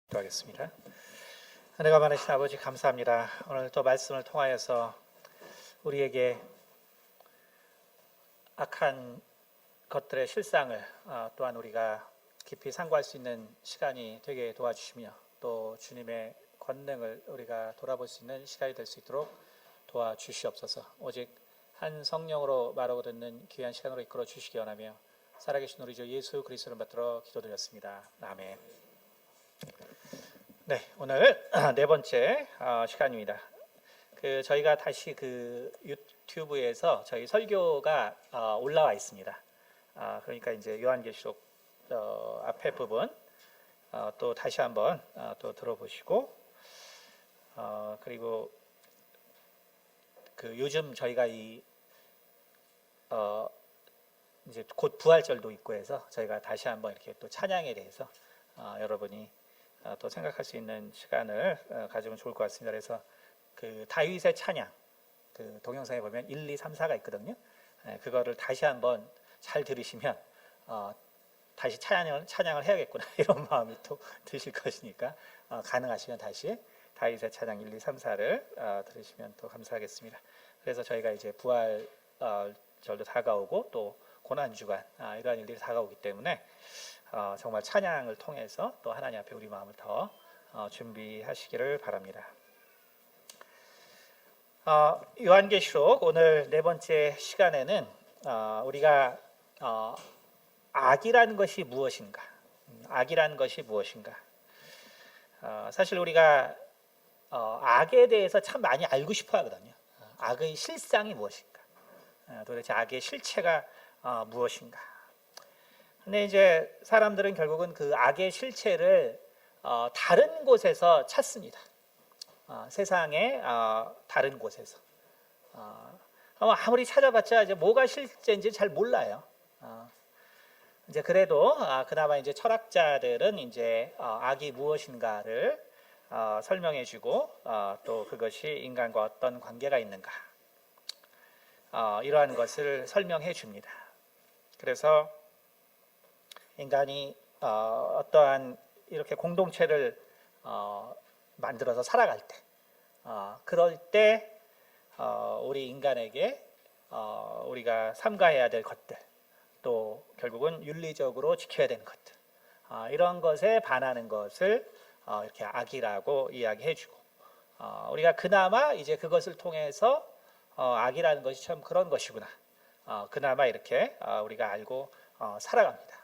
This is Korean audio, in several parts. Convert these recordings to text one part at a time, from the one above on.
기도하겠습니다. 은혜가 많으신 아버지 감사합니다. 오늘 또 말씀을 통하여서 우리에게 악한 것들의 실상을 또한 우리가 깊이 상고할 수 있는 시간이 되게 도와주시며 또 주님의 권능을 우리가 돌아볼 수 있는 시간이 될 수 있도록 도와주시옵소서. 오직 한 성령으로 말하고 듣는 귀한 시간으로 이끌어 주시기 원하며 살아계신 우리 주 예수 그리스도를 받들어 기도드렸습니다. 아멘. 네, 오늘 네 번째 시간입니다. 저희가 다시 유튜브에서 저희 설교가 올라와 있습니다. 그러니까 이제 요한계시록 앞에 부분 또 다시 한번 또 들어보시고 그리고 요즘 저희가 이제 곧 부활절도 있고 해서 저희가 다시 한번 이렇게 또 찬양에 대해서 여러분이 또 생각할 수 있는 시간을 가지면 좋을 것 같습니다. 그래서 다윗의 찬양 동영상에 보면 1, 2, 3, 4가 있거든요. 그거를 다시 한번 잘 들으시면 다시 찬양을 해야겠구나 이런 마음이 또 드실 것이니까 가능하시면 다시 다윗의 찬양 1, 2, 3, 4를 들으시면 또 감사하겠습니다. 그래서 저희가 이제 부활절도 다가오고 또 고난주간 이러한 일들이 다가오기 때문에 정말 찬양을 통해서 또 하나님 앞에 우리 마음을 더 준비하시기를 바랍니다. 요한계시록 오늘 네 번째 시간에는 우리가 악이라는 것이 무엇인가, 악이라는 것이 무엇인가. 사실 우리가 악에 대해서 참 많이 알고 싶어 하거든요. 악의 실상이 무엇인가, 도대체 악의 실체가 무엇인가. 근데 이제 사람들은 결국은 그 악의 실체를 다른 곳에서 찾습니다. 세상의 다른 곳에서. 아무리 찾아봤자 이제 뭐가 실제인지 잘 몰라요. 이제 그래도 그나마 이제 철학자들은 이제 악이 무엇인가를 설명해주고 또 그것이 인간과 어떤 관계가 있는가 이러한 것을 설명해 줍니다. 그래서 인간이 어떠한 이렇게 공동체를 만들어서 살아갈 때, 그럴 때 우리 인간에게 우리가 삼가해야 될 것들, 또 결국은 윤리적으로 지켜야 되는 것들, 이런 것에 반하는 것을 이렇게 악이라고 이야기해주고, 우리가 그나마 이제 그것을 통해서 악이라는 것이 참 그런 것이구나, 그나마 이렇게 우리가 알고 살아갑니다.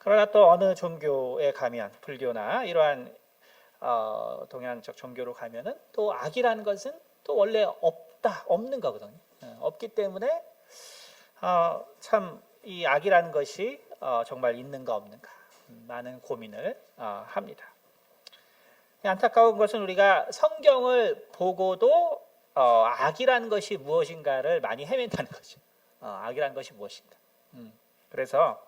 그러나 또 어느 종교에 가면, 불교나 이러한 동양적 종교로 가면은 또 악이라는 것은 또 원래 없는 거거든요. 없기 때문에 참 이 악이라는 것이 정말 있는가 없는가 많은 고민을 합니다. 안타까운 것은 우리가 성경을 보고도 악이라는 것이 무엇인가를 많이 헤맨다는 거죠. 악이라는 것이 무엇인가. 그래서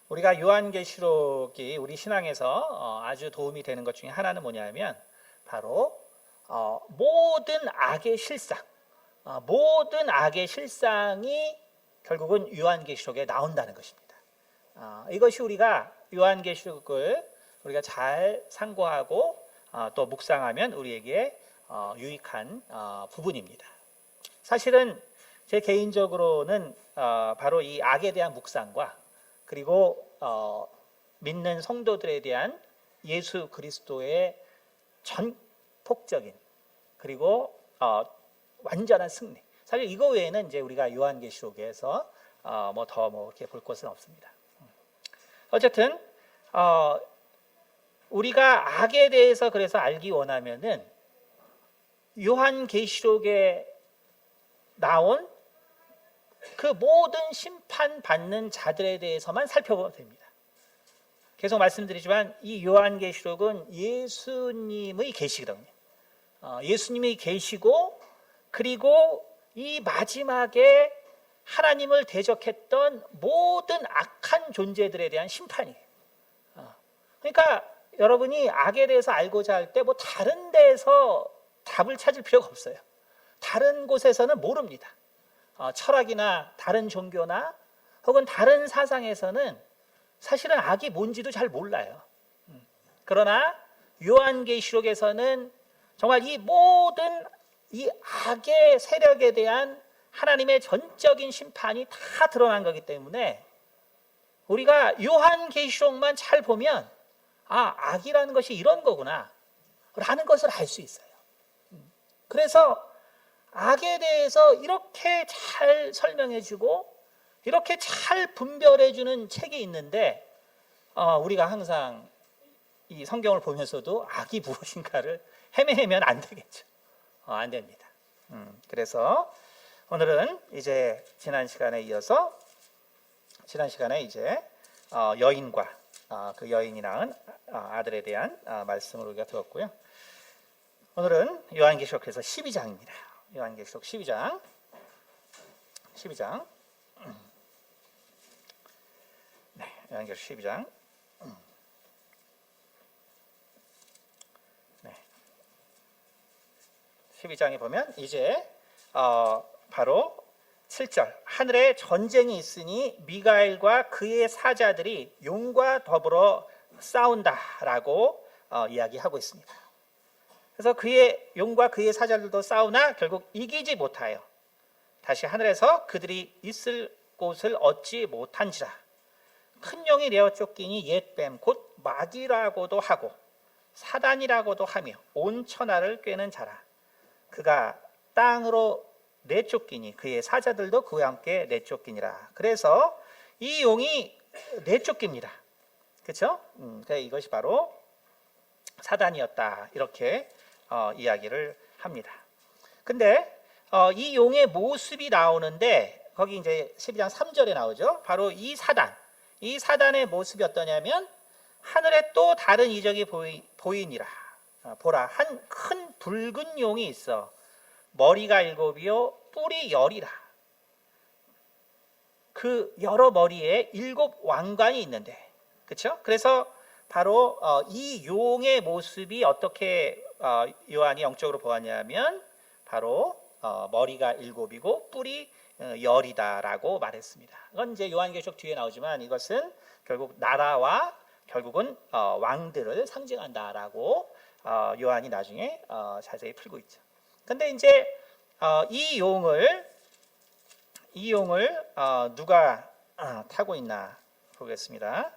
우리가 요한계시록이 우리 신앙에서 아주 도움이 되는 것 중에 하나는 뭐냐면 바로 모든 악의 실상, 모든 악의 실상이 결국은 요한계시록에 나온다는 것입니다. 이것이 우리가 요한계시록을 우리가 잘 상고하고 또 묵상하면 우리에게 유익한 부분입니다. 사실은 제 개인적으로는 바로 이 악에 대한 묵상과 그리고 믿는 성도들에 대한 예수 그리스도의 전폭적인 그리고 완전한 승리. 사실 이거 외에는 이제 우리가 요한계시록에서 이렇게 볼 것은 없습니다. 어쨌든 우리가 악에 대해서 그래서 알기 원하면은 요한계시록에 나온 그 모든 심판받는 자들에 대해서만 살펴보면 됩니다. 계속 말씀드리지만 이 요한계시록은 예수님의 계시거든요. 예수님이 계시고 그리고 이 마지막에 하나님을 대적했던 모든 악한 존재들에 대한 심판이에요. 그러니까 여러분이 악에 대해서 알고자 할 때 다른 데서 답을 찾을 필요가 없어요. 다른 곳에서는 모릅니다. 철학이나 다른 종교나 혹은 다른 사상에서는 사실은 악이 뭔지도 잘 몰라요. 그러나 요한계시록에서는 정말 이 모든 이 악의 세력에 대한 하나님의 전적인 심판이 다 드러난 거기 때문에 우리가 요한계시록만 잘 보면 악이라는 것이 이런 거구나 라는 것을 알 수 있어요. 그래서 악에 대해서 이렇게 잘 설명해주고 이렇게 잘 분별해주는 책이 있는데 우리가 항상 이 성경을 보면서도 악이 무엇인가를 헤매면 안 되겠죠. 안 됩니다. 그래서 오늘은 이제 지난 시간에 이어서 이제 여인과 그 여인이 낳은 아들에 대한 말씀을 우리가 들었고요. 오늘은 요한계시록에서 12장입니다. 요한계시록 12장. 네, 요한계시록 12장. 네. 12장에 보면 이제 바로 7절 하늘에 전쟁이 있으니 미가엘과 그의 사자들이 용과 더불어 싸운다라고 이야기하고 있습니다. 그래서 그의 용과 그의 사자들도 싸우나 결국 이기지 못하여 다시 하늘에서 그들이 있을 곳을 얻지 못한지라. 큰 용이 내어 쫓기니 옛뱀 곧 마귀라고도 하고 사단이라고도 하며 온 천하를 꿰는 자라. 그가 땅으로 내쫓기니 그의 사자들도 그와 함께 내쫓기니라. 그래서 이 용이 내쫓깁니다. 그렇죠? 이것이 바로 사단이었다. 이렇게 이야기를 합니다. 근데 이 용의 모습이 나오는데 거기 이제 12장 3절에 나오죠. 바로 이 사단의 모습이 어떠냐면 하늘에 또 다른 이적이 보이니라. 보라, 한 큰 붉은 용이 있어 머리가 7이요 뿔이 10이라. 그 여러 머리에 7 왕관이 있는데, 그렇죠? 그래서 바로 이 용의 모습이 어떻게 요한이 영적으로 보았냐면 바로 머리가 7이고 뿔이 10이다라고 말했습니다. 이건 이제 요한계시록 뒤에 나오지만 이것은 결국 나라와 결국은 왕들을 상징한다라고 요한이 나중에 자세히 풀고 있죠. 근데 이제 이 용을 누가 타고 있나 보겠습니다.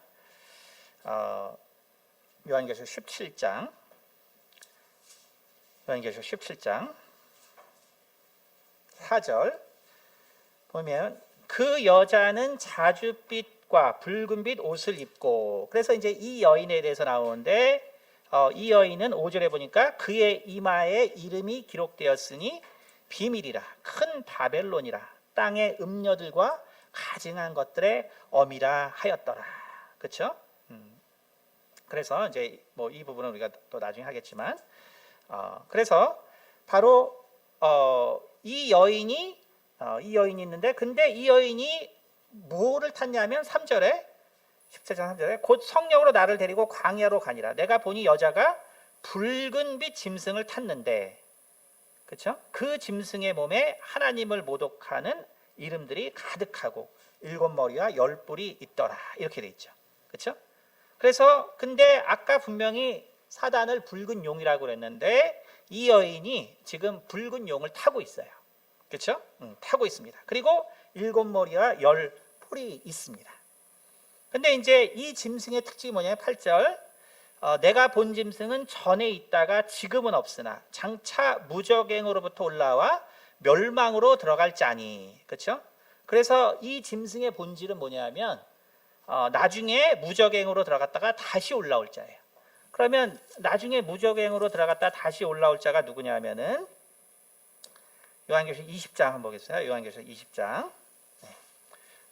요한계시록 17장 요한계시록 17장 4절 보면 그 여자는 자줏빛과 붉은빛 옷을 입고, 그래서 이제 이 여인에 대해서 나오는데 이 여인은 5절에 보니까 그의 이마에 이름이 기록되었으니 비밀이라 큰 바벨론이라 땅의 음녀들과 가증한 것들의 어미라 하였더라. 그렇죠? 그래서 이제 뭐 이 부분은 우리가 또 나중에 하겠지만 그래서 바로 이 여인이 있는데, 근데 이 여인이 뭐를 탔냐면 3절에 17장 3절에 곧 성령으로 나를 데리고 광야로 가니라. 내가 보니 여자가 붉은빛 짐승을 탔는데, 그렇죠? 그 짐승의 몸에 하나님을 모독하는 이름들이 가득하고 7머리와 10뿔이 있더라. 이렇게 돼 있죠. 그렇죠? 그래서 근데 아까 분명히 사단을 붉은 용이라고 그랬는데 이 여인이 지금 붉은 용을 타고 있어요. 그렇죠? 타고 있습니다. 그리고 7머리와 10뿔이 있습니다. 근데 이제 이 짐승의 특징이 뭐냐면 8절 내가 본 짐승은 전에 있다가 지금은 없으나 장차 무적행으로부터 올라와 멸망으로 들어갈 자니. 그렇죠? 그래서 이 짐승의 본질은 뭐냐면 나중에 무적행으로 들어갔다가 다시 올라올 자예요. 그러면 나중에 무적행으로 들어갔다 다시 올라올 자가 누구냐면은 요한계시록 20장 한번 보겠습니다. 요한계시록 20장.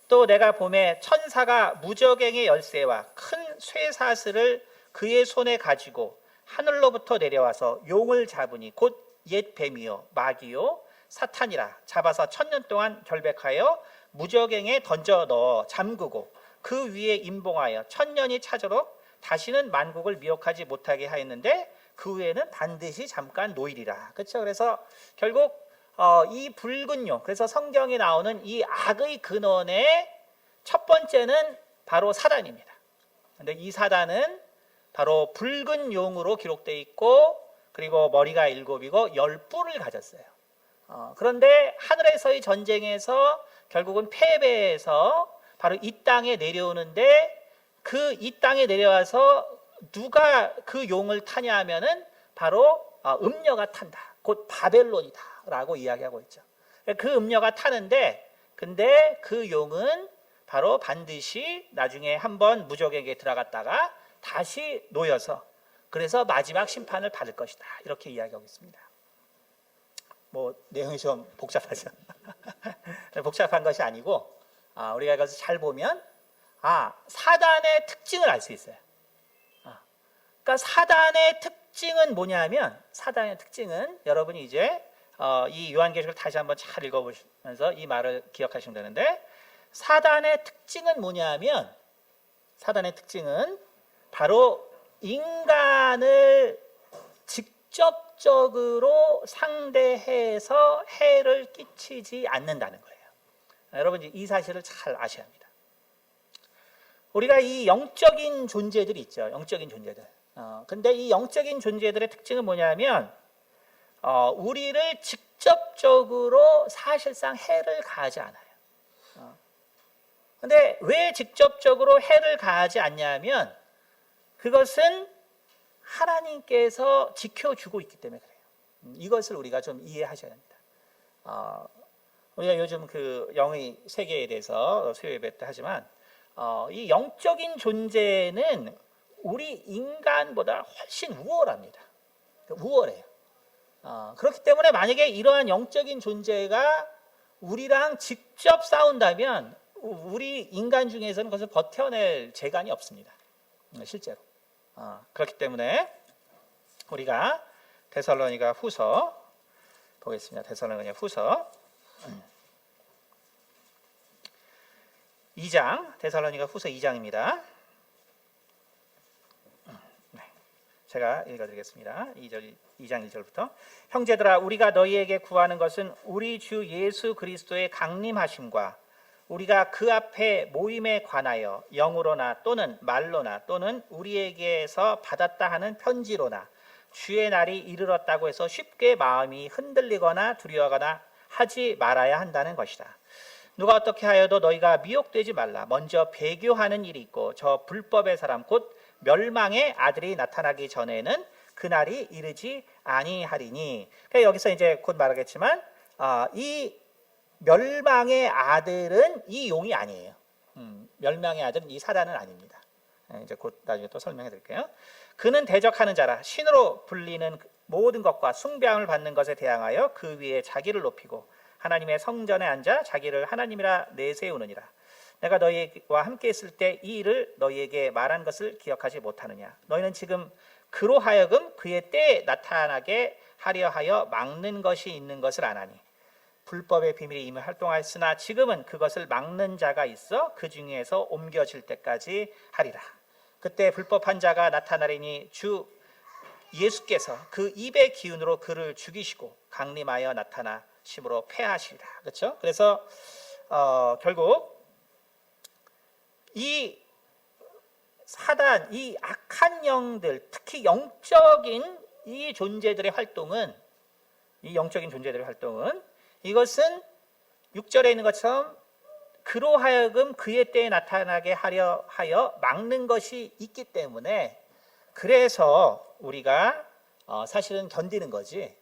또 내가 봄에 천사가 무적행의 열쇠와 큰 쇠사슬을 그의 손에 가지고 하늘로부터 내려와서 용을 잡으니 곧 옛 뱀이요 마귀요 사탄이라. 잡아서 1000년 동안 결백하여 무적행에 던져 넣어 잠그고 그 위에 임봉하여 1000년이 차도록 다시는 만국을 미혹하지 못하게 하였는데 그 후에는 반드시 잠깐 노일이라. 그렇죠? 그래서 결국 이 붉은 용, 그래서 성경에 나오는 이 악의 근원의 첫 번째는 바로 사단입니다. 근데 이 사단은 바로 붉은 용으로 기록되어 있고, 그리고 머리가 7이고 10뿔을 가졌어요. 그런데 하늘에서의 전쟁에서 결국은 패배해서 바로 이 땅에 내려오는데, 그 이 땅에 내려와서 누가 그 용을 타냐 하면은 바로 음녀가 탄다. 곧 바벨론이다 라고 이야기하고 있죠. 그 음녀가 타는데, 근데 그 용은 바로 반드시 나중에 한번 무적에게 들어갔다가 다시 놓여서, 그래서 마지막 심판을 받을 것이다, 이렇게 이야기하고 있습니다. 뭐 내용이 좀 복잡하죠. 복잡한 것이 아니고, 우리가 이것을 잘 보면 사단의 특징을 알 수 있어요. 그러니까 사단의 특징은 뭐냐면, 사단의 특징은 여러분이 이제 이 요한계시록을 다시 한번 잘 읽어보시면서 이 말을 기억하시면 되는데, 사단의 특징은 뭐냐면, 사단의 특징은 바로 인간을 직접적으로 상대해서 해를 끼치지 않는다는 거예요. 여러분 이 사실을 잘 아셔야 합니다. 우리가 이 영적인 존재들이 있죠. 영적인 존재들. 근데 이 영적인 존재들의 특징은 뭐냐면, 우리를 직접적으로 사실상 해를 가하지 않아요. 근데 왜 직접적으로 해를 가하지 않냐면, 그것은 하나님께서 지켜주고 있기 때문에 그래요. 이것을 우리가 좀 이해하셔야 합니다. 우리가 요즘 그 영의 세계에 대해서 수요 예배 때 하지만, 이 영적인 존재는 우리 인간보다 훨씬 우월합니다. 우월해요. 그렇기 때문에 만약에 이러한 영적인 존재가 우리랑 직접 싸운다면 우리 인간 중에서는 그것을 버텨낼 재간이 없습니다. 실제로. 그렇기 때문에 우리가 데살로니가 후서 보겠습니다. 데살로니가 후서 2장, 데살로니가 후서 2장입니다. 제가 읽어드리겠습니다. 2장 1절부터. 형제들아, 우리가 너희에게 구하는 것은 우리 주 예수 그리스도의 강림하심과 우리가 그 앞에 모임에 관하여 영으로나 또는 말로나 또는 우리에게서 받았다 하는 편지로나 주의 날이 이르렀다고 해서 쉽게 마음이 흔들리거나 두려워하거나 하지 말아야 한다는 것이다. 누가 어떻게 하여도 너희가 미혹되지 말라. 먼저 배교하는 일이 있고 저 불법의 사람 곧 멸망의 아들이 나타나기 전에는 그날이 이르지 아니하리니. 그러니까 여기서 이제 곧 말하겠지만 이 멸망의 아들은 이 용이 아니에요. 멸망의 아들은 이 사단은 아닙니다. 이제 곧 나중에 또 설명해 드릴게요. 그는 대적하는 자라 신으로 불리는 모든 것과 숭배함을 받는 것에 대항하여 그 위에 자기를 높이고 하나님의 성전에 앉아 자기를 하나님이라 내세우느니라. 내가 너희와 함께 있을 때 이 일을 너희에게 말한 것을 기억하지 못하느냐. 너희는 지금 그로 하여금 그의 때에 나타나게 하려 하여 막는 것이 있는 것을 아나니 불법의 비밀이 이미 활동하였으나 지금은 그것을 막는 자가 있어 그 중에서 옮겨질 때까지 하리라. 그때 불법한 자가 나타나리니 주 예수께서 그 입의 기운으로 그를 죽이시고 강림하여 나타나심으로 패하시리라. 그렇죠? 그래서 결국 이 사단, 이 악한 영들, 특히 영적인 이 존재들의 활동은, 이 영적인 존재들의 활동은 이것은 6절에 있는 것처럼 그로 하여금 그의 때에 나타나게 하려 하여 막는 것이 있기 때문에, 그래서 우리가 사실은 견디는 거지,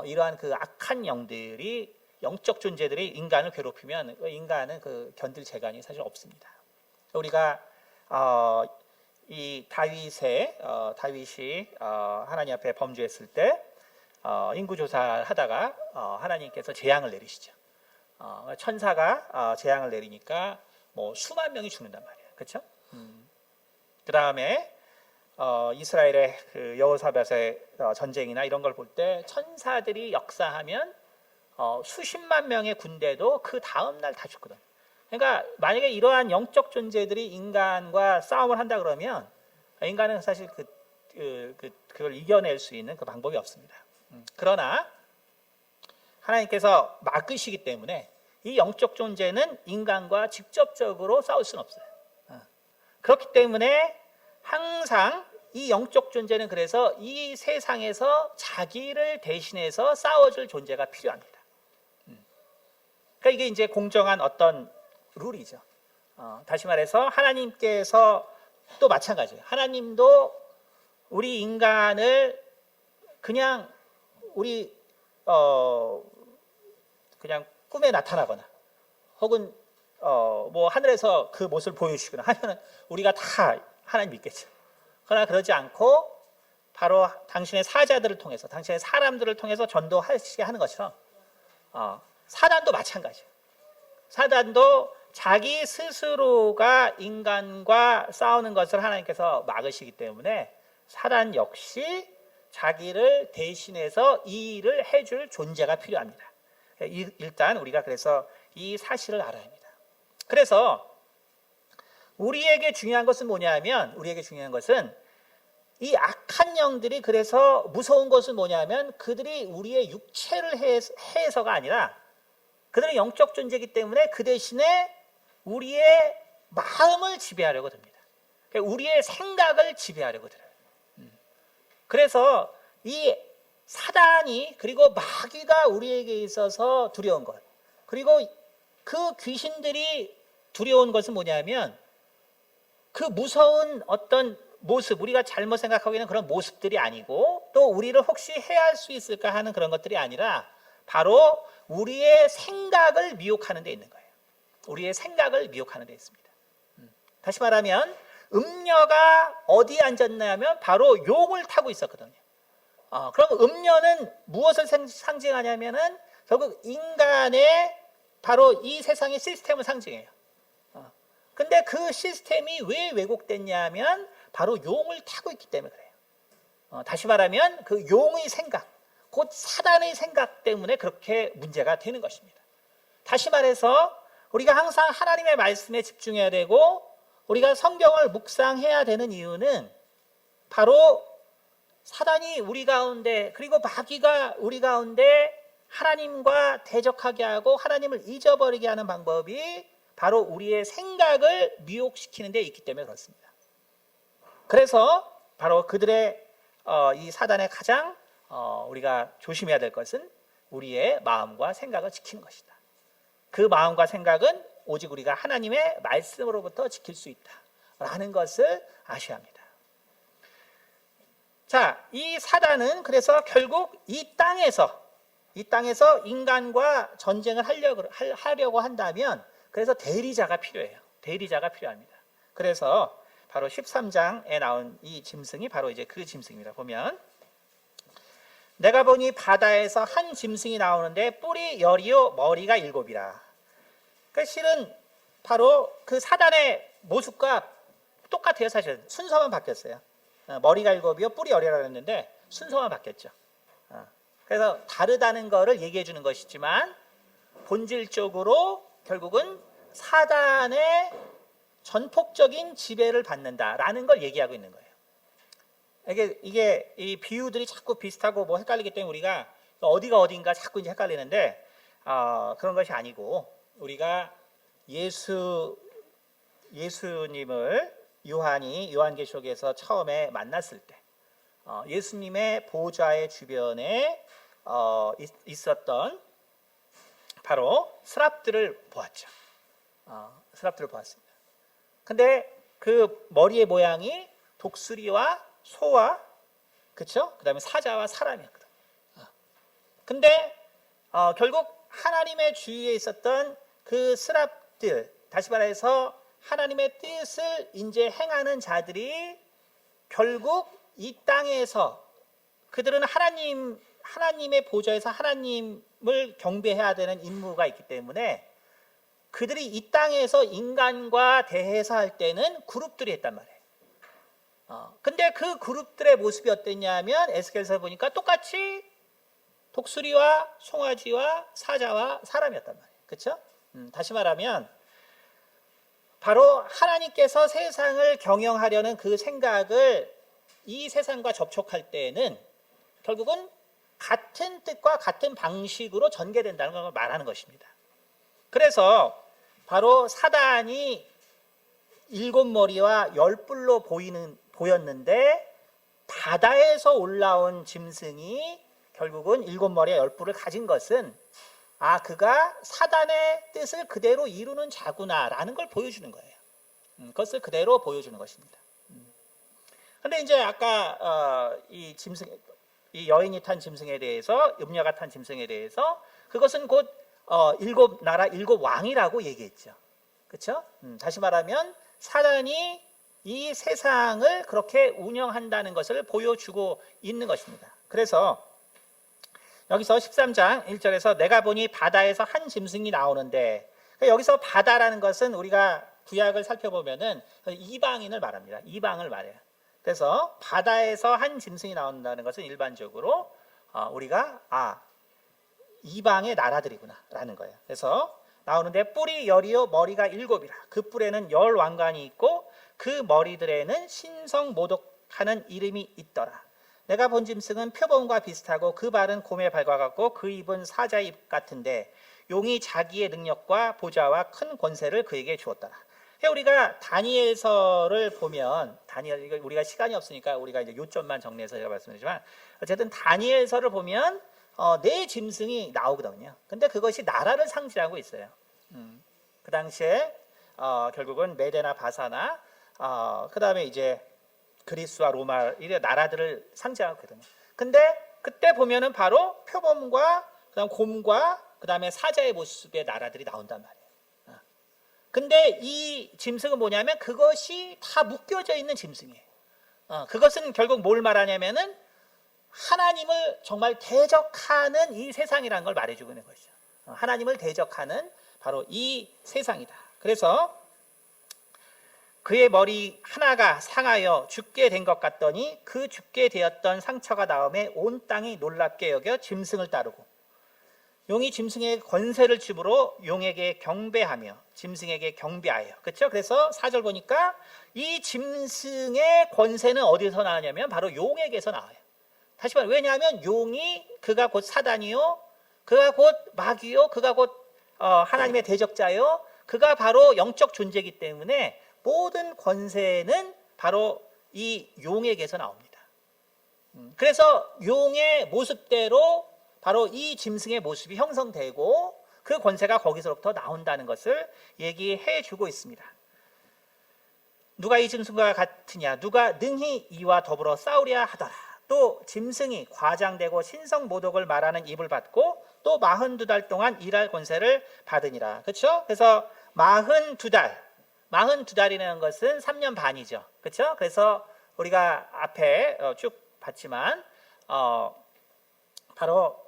이러한 그 악한 영들이, 영적 존재들이 인간을 괴롭히면 인간은 그 견딜 재간이 사실 없습니다. 우리가 이 다윗이 하나님 앞에 범죄했을 때 인구조사를 하다가 하나님께서 재앙을 내리시죠. 천사가 재앙을 내리니까 뭐 수만 명이 죽는단 말이에요. 그렇죠? 그 다음에 이스라엘의 그 여호사밧의 전쟁이나 이런 걸 볼 때 천사들이 역사하면 수십만 명의 군대도 그 다음 날 다 죽거든. 그러니까 만약에 이러한 영적 존재들이 인간과 싸움을 한다 그러면 인간은 사실 그걸 이겨낼 수 있는 그 방법이 없습니다. 그러나 하나님께서 막으시기 때문에 이 영적 존재는 인간과 직접적으로 싸울 수는 없어요. 그렇기 때문에 항상 이 영적 존재는 그래서 이 세상에서 자기를 대신해서 싸워줄 존재가 필요합니다. 그러니까 이게 이제 공정한 어떤 룰이죠. 다시 말해서 하나님께서 또 마찬가지예요. 하나님도 우리 인간을 그냥 그냥 꿈에 나타나거나 혹은 뭐 하늘에서 그 모습을 보여주시거나 하면은 우리가 다 하나님 믿겠죠. 그러나 그러지 않고 바로 당신의 사자들을 통해서 당신의 사람들을 통해서 전도하시게 하는 것처럼 사단도 마찬가지예요. 사단도 자기 스스로가 인간과 싸우는 것을 하나님께서 막으시기 때문에 사단 역시 자기를 대신해서 이 일을 해줄 존재가 필요합니다. 일단 우리가 그래서 이 사실을 알아야 합니다. 그래서 우리에게 중요한 것은 뭐냐면 이 악한 영들이 그래서 무서운 것은 뭐냐면 그들이 우리의 육체를 해서가 아니라 그들은 영적 존재이기 때문에 그 대신에 우리의 마음을 지배하려고 듭니다. 우리의 생각을 지배하려고 들어요. 그래서 이 사단이 그리고 마귀가 우리에게 있어서 두려운 것, 그리고 그 귀신들이 두려운 것은 뭐냐면 그 무서운 어떤 모습, 우리가 잘못 생각하고 있는 그런 모습들이 아니고 또 우리를 혹시 해할 수 있을까 하는 그런 것들이 아니라 바로 우리의 생각을 미혹하는 데 있는 거예요. 우리의 생각을 미혹하는 데 있습니다. 다시 말하면 음녀가 어디에 앉았냐면 바로 용을 타고 있었거든요. 그럼 음녀는 무엇을 상징하냐면은 결국 인간의 바로 이 세상의 시스템을 상징해요. 근데 그 시스템이 왜 왜곡됐냐면 바로 용을 타고 있기 때문에 그래요. 다시 말하면 그 용의 생각, 곧 사단의 생각 때문에 그렇게 문제가 되는 것입니다. 다시 말해서 우리가 항상 하나님의 말씀에 집중해야 되고 우리가 성경을 묵상해야 되는 이유는 바로 사단이 우리 가운데 그리고 마귀가 우리 가운데 하나님과 대적하게 하고 하나님을 잊어버리게 하는 방법이 바로 우리의 생각을 미혹시키는 데 있기 때문에 그렇습니다. 그래서 바로 그들의 이 사단의 가장 우리가 조심해야 될 것은 우리의 마음과 생각을 지키는 것이다. 그 마음과 생각은 오직 우리가 하나님의 말씀으로부터 지킬 수 있다라는 것을 아셔야 합니다. 자, 이 사단은 그래서 결국 이 땅에서 인간과 전쟁을 하려고 한다면 그래서 대리자가 필요해요. 대리자가 필요합니다. 그래서 바로 13장에 나온 이 짐승이 바로 이제 그 짐승입니다. 보면 내가 보니 바다에서 한 짐승이 나오는데 뿔이 10이요 머리가 7이라. 그러니까 실은 바로 그 사단의 모습과 똑같아요. 사실 순서만 바뀌었어요. 머리가 7이요 뿔이 10이라고 했는데 순서만 바뀌었죠. 그래서 다르다는 것을 얘기해 주는 것이지만 본질적으로 결국은 사단의 전폭적인 지배를 받는다라는 걸 얘기하고 있는 거예요. 이게 이 비유들이 자꾸 비슷하고 뭐 헷갈리기 때문에 우리가 어디가 어딘가 자꾸 이제 헷갈리는데 그런 것이 아니고 우리가 예수님을 요한이 요한계시록에서 처음에 만났을 때 예수님의 보좌의 주변에 있었던 바로 스랍들을 보았죠. 스랍들을 보았습니다. 근데 그 머리의 모양이 독수리와 소와 그렇죠? 그다음에 사자와 사람이었거든. 근데 결국 하나님의 주위에 있었던 그 스랍들, 다시 말해서 하나님의 뜻을 이제 행하는 자들이 결국 이 땅에서 그들은 하나님의 보좌에서 하나님을 경배해야 되는 임무가 있기 때문에 그들이 이 땅에서 인간과 대해서 할 때는 그룹들이 했단 말이에요. 근데 그 그룹들의 모습이 어땠냐면 에스겔서 보니까 똑같이 독수리와 송아지와 사자와 사람이었단 말이에요. 그렇죠? 다시 말하면 바로 하나님께서 세상을 경영하려는 그 생각을 이 세상과 접촉할 때에는 결국은 같은 뜻과 같은 방식으로 전개된다는 걸 말하는 것입니다. 그래서 바로 사단이 7머리와 10뿔로 보였는데 바다에서 올라온 짐승이 결국은 7머리와 10뿔을 가진 것은 그가 사단의 뜻을 그대로 이루는 자구나라는 걸 보여주는 거예요. 그것을 그대로 보여주는 것입니다. 그런데 이제 아까 이 여인이 탄 짐승에 대해서, 음녀가 탄 짐승에 대해서 그것은 곧 7나라 7왕이라고 얘기했죠. 그렇죠? 다시 말하면 사단이 이 세상을 그렇게 운영한다는 것을 보여주고 있는 것입니다. 그래서 여기서 13장 1절에서 내가 보니 바다에서 한 짐승이 나오는데, 여기서 바다라는 것은 우리가 구약을 살펴보면은 이방인을 말합니다. 이방을 말해요. 그래서 바다에서 한 짐승이 나온다는 것은 일반적으로 우리가 이방의 나라들이구나 라는 거예요. 그래서 나오는데 뿔이 10이요 머리가 7이라. 그 뿔에는 10왕관이 있고 그 머리들에는 신성모독하는 이름이 있더라. 내가 본 짐승은 표범과 비슷하고 그 발은 곰의 발과 같고 그 입은 사자의 입 같은데 용이 자기의 능력과 보좌와 큰 권세를 그에게 주었더라. 우리가 다니엘서를 보면, 우리가 시간이 없으니까 우리가 이제 요점만 정리해서 제가 말씀드리지만, 어쨌든 다니엘서를 보면 네 짐승이 나오거든요. 근데 그것이 나라를 상징하고 있어요. 그 당시에 결국은 메데나 바사나 그 다음에 이제 그리스와 로마 이런 나라들을 상징하거든요. 근데 그때 보면은 바로 표범과 그다음 곰과 그다음에 사자의 모습의 나라들이 나온단 말이에요. 근데 이 짐승은 뭐냐면 그것이 다 묶여져 있는 짐승이에요. 그것은 결국 뭘 말하냐면은 하나님을 정말 대적하는 이 세상이라는 걸 말해주고 있는 것이죠. 하나님을 대적하는 바로 이 세상이다. 그래서 그의 머리 하나가 상하여 죽게 된 것 같더니 그 죽게 되었던 상처가 나음에 온 땅이 놀랍게 여겨 짐승을 따르고 용이 짐승에게 권세를 주므로 용에게 경배하며 짐승에게 경배하여. 그렇죠? 그래서 4절 보니까 이 짐승의 권세는 어디서 나오냐면 바로 용에게서 나와요. 다시 말해, 왜냐하면 용이 그가 곧 사단이요, 그가 곧 마귀요, 그가 곧 하나님의 대적자요, 그가 바로 영적 존재이기 때문에 모든 권세는 바로 이 용에게서 나옵니다. 그래서 용의 모습대로 바로 이 짐승의 모습이 형성되고 그 권세가 거기서부터 나온다는 것을 얘기해 주고 있습니다. 누가 이 짐승과 같으냐? 누가 능히 이와 더불어 싸우랴 하더라. 또 짐승이 과장되고 신성모독을 말하는 입을 받고 또 42달 동안 일할 권세를 받으니라. 그렇죠? 그래서 42달이라는 것은 3년 반이죠. 그렇죠? 그래서 우리가 앞에 쭉 봤지만 바로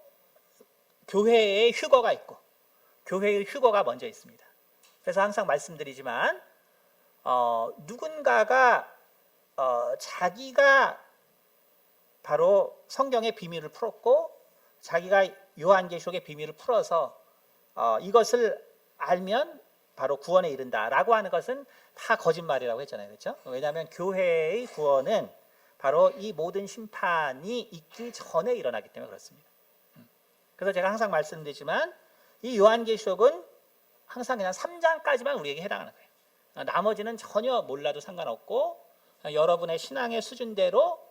교회의 휴거가 있고 교회의 휴거가 먼저 있습니다. 그래서 항상 말씀드리지만 누군가가 자기가 바로 성경의 비밀을 풀었고 자기가 요한계시록의 비밀을 풀어서 이것을 알면 바로 구원에 이른다라고 하는 것은 다 거짓말이라고 했잖아요. 그렇죠? 왜냐하면 교회의 구원은 바로 이 모든 심판이 있기 전에 일어나기 때문에 그렇습니다. 그래서 제가 항상 말씀드리지만 이 요한계시록은 항상 그냥 3장까지만 우리에게 해당하는 거예요. 나머지는 전혀 몰라도 상관없고 여러분의 신앙의 수준대로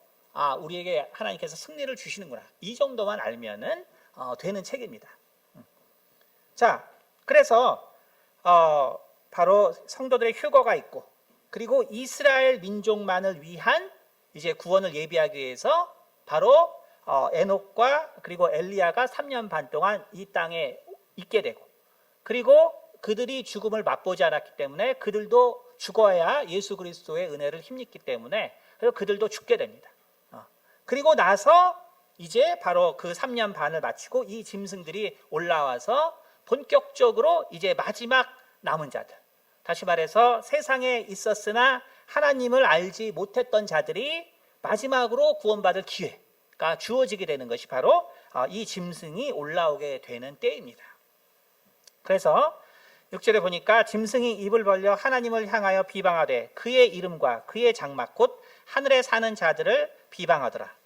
우리에게 하나님께서 승리를 주시는구나. 이 정도만 알면은 되는 책입니다. 자, 그래서 바로 성도들의 휴거가 있고 그리고 이스라엘 민족만을 위한 이제 구원을 예비하기 위해서 바로 에녹과 그리고 엘리야가 3년 반 동안 이 땅에 있게 되고 그리고 그들이 죽음을 맛보지 않았기 때문에 그들도 죽어야 예수 그리스도의 은혜를 힘입기 때문에 그래서 그들도 죽게 됩니다. 그리고 나서 이제 바로 그 3년 반을 마치고 이 짐승들이 올라와서 본격적으로 이제 마지막 남은 자들, 다시 말해서 세상에 있었으나 하나님을 알지 못했던 자들이 마지막으로 구원받을 기회가 주어지게 되는 것이 바로 이 짐승이 올라오게 되는 때입니다. 그래서 6절에 보니까 짐승이 입을 벌려 하나님을 향하여 비방하되 그의 이름과 그의 장막 곧 하늘에 사는 자들을 비방하더라.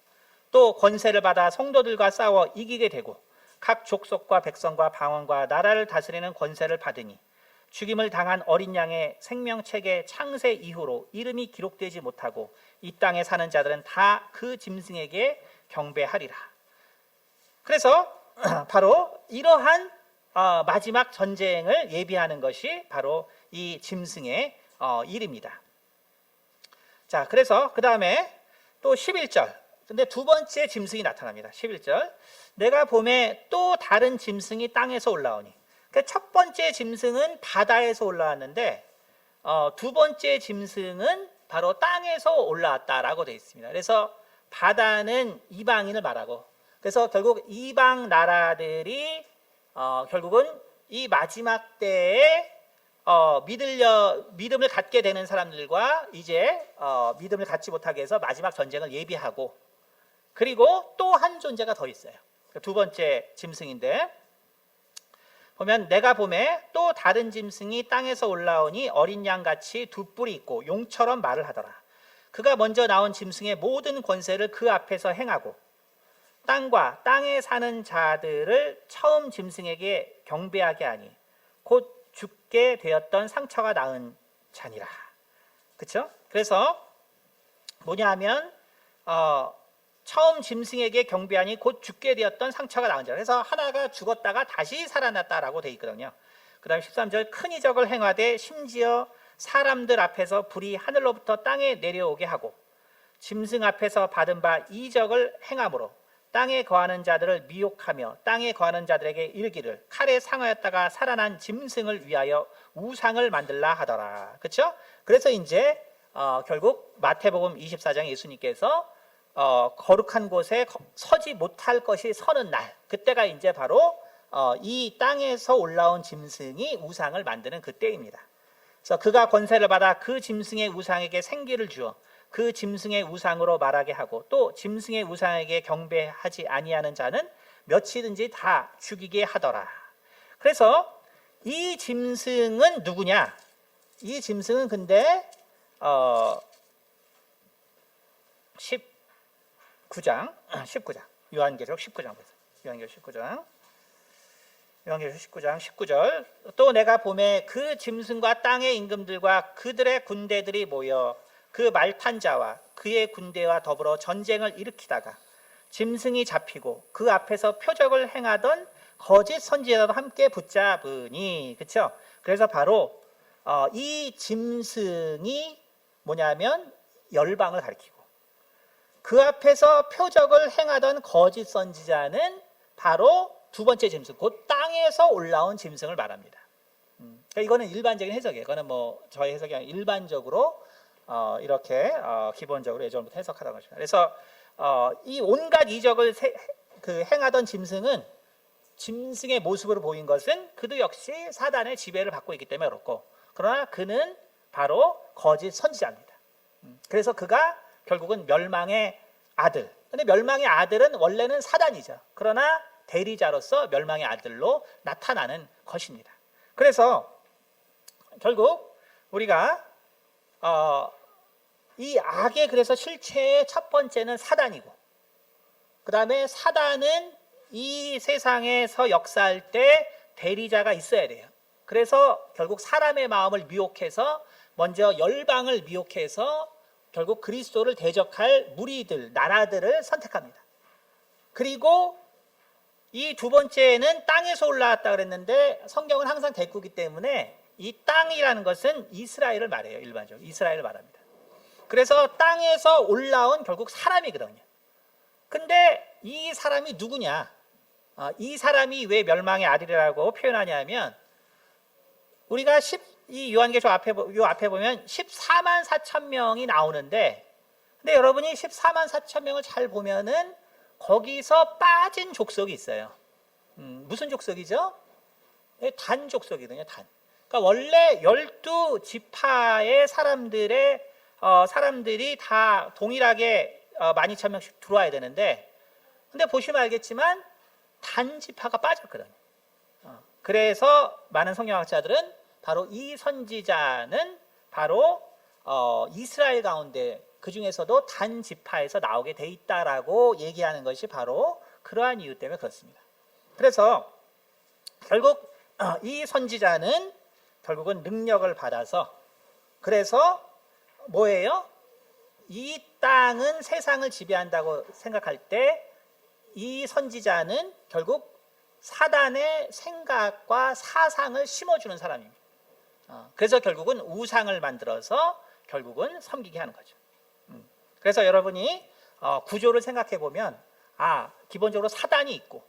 또 권세를 받아 성도들과 싸워 이기게 되고 각 족속과 백성과 방언과 나라를 다스리는 권세를 받으니 죽임을 당한 어린 양의 생명책의 창세 이후로 이름이 기록되지 못하고 이 땅에 사는 자들은 다 그 짐승에게 경배하리라. 그래서 바로 이러한 마지막 전쟁을 예비하는 것이 바로 이 짐승의 일입니다. 자, 그래서 그 다음에 또 11절. 근데 두 번째 짐승이 나타납니다. 11절. 내가 봄에 또 다른 짐승이 땅에서 올라오니. 그러니까 첫 번째 짐승은 바다에서 올라왔는데 두 번째 짐승은 바로 땅에서 올라왔다라고 되어 있습니다. 그래서 바다는 이방인을 말하고, 그래서 결국 이방 나라들이 결국은 이 마지막 때에 믿음을 갖게 되는 사람들과 이제 믿음을 갖지 못하게 해서 마지막 전쟁을 예비하고, 그리고 또 한 존재가 더 있어요. 두 번째 짐승인데 보면 내가 봄에 또 다른 짐승이 땅에서 올라오니 어린 양같이 두 뿔이 있고 용처럼 말을 하더라. 그가 먼저 나온 짐승의 모든 권세를 그 앞에서 행하고 땅과 땅에 사는 자들을 처음 짐승에게 경배하게 하니 곧 죽게 되었던 상처가 나은 자니라. 그렇죠? 그래서 뭐냐 하면 처음 짐승에게 경배하니 곧 죽게 되었던 상처가 나은 자. 그래서 하나가 죽었다가 다시 살아났다라고 되어 있거든요. 그 다음에 13절 큰 이적을 행하되 심지어 사람들 앞에서 불이 하늘로부터 땅에 내려오게 하고 짐승 앞에서 받은 바 이적을 행함으로 땅에 거하는 자들을 미혹하며 땅에 거하는 자들에게 이르기를 칼에 상하였다가 살아난 짐승을 위하여 우상을 만들라 하더라. 그렇죠? 그래서 이제 결국 마태복음 24장에 예수님께서 거룩한 곳에 서지 못할 것이 서는 날, 그때가 이제 바로 이 땅에서 올라온 짐승이 우상을 만드는 그때입니다. 그래서 그가 권세를 받아 그 짐승의 우상에게 생기를 주어 그 짐승의 우상으로 말하게 하고 또 짐승의 우상에게 경배하지 아니하는 자는 몇이든지 다 죽이게 하더라. 그래서 이 짐승은 누구냐? 이 짐승은 근데 19장 요한계시록 19장 요한계시록 19절 또 내가 봄에 그 짐승과 땅의 임금들과 그들의 군대들이 모여 그 말탄 자와 그의 군대와 더불어 전쟁을 일으키다가 짐승이 잡히고 그 앞에서 표적을 행하던 거짓 선지자도 함께 붙잡으니. 그렇죠? 그래서 바로 이 짐승이 뭐냐면 열방을 가리키고 그 앞에서 표적을 행하던 거짓 선지자는 바로 두 번째 짐승, 곧 땅에서 올라온 짐승을 말합니다. 그러니까 이거는 일반적인 해석이에요. 이거는 뭐 저의 해석이 아니라 일반적으로 이렇게 기본적으로 예전부터 해석하던 것입니다. 그래서 이 온갖 이적을 행하던 짐승은 짐승의 모습으로 보인 것은 그도 역시 사단의 지배를 받고 있기 때문에 그렇고, 그러나 그는 바로 거짓 선지자입니다. 그래서 그가 결국은 멸망의 아들. 근데 멸망의 아들은 원래는 사단이죠. 그러나 대리자로서 멸망의 아들로 나타나는 것입니다. 그래서 결국 우리가 이 악의 그래서 실체의 첫 번째는 사단이고, 그 다음에 사단은 이 세상에서 역사할 때 대리자가 있어야 돼요. 그래서 결국 사람의 마음을 미혹해서 먼저 열방을 미혹해서 결국 그리스도를 대적할 무리들, 나라들을 선택합니다. 그리고 이 두 번째는 땅에서 올라왔다 그랬는데 성경은 항상 대꾸기 때문에 이 땅이라는 것은 이스라엘을 말해요. 일반적으로 이스라엘을 말합니다. 그래서 땅에서 올라온 결국 사람이거든요. 근데 이 사람이 누구냐? 이 사람이 왜 멸망의 아들이라고 표현하냐면 우리가 이 요한계시록 앞에 보면 14만 4천 명이 나오는데, 근데 여러분이 14만 4천 명을 잘 보면은 거기서 빠진 족속이 있어요. 무슨 족속이죠? 단 족속이거든요. 단. 그러니까 원래 12지파의 사람들이 다 동일하게 12,000명씩 들어와야 되는데, 근데 보시면 알겠지만 단 지파가 빠졌거든요. 그래서 많은 성경학자들은 바로 이 선지자는 바로 이스라엘 가운데 그 중에서도 단 지파에서 나오게 돼 있다라고 얘기하는 것이 바로 그러한 이유 때문에 그렇습니다. 그래서 결국 이 선지자는 결국은 능력을 받아서 그래서 뭐예요? 이 땅은 세상을 지배한다고 생각할 때 이 선지자는 결국 사단의 생각과 사상을 심어주는 사람입니다. 그래서 결국은 우상을 만들어서 결국은 섬기게 하는 거죠. 그래서 여러분이 구조를 생각해 보면 기본적으로 사단이 있고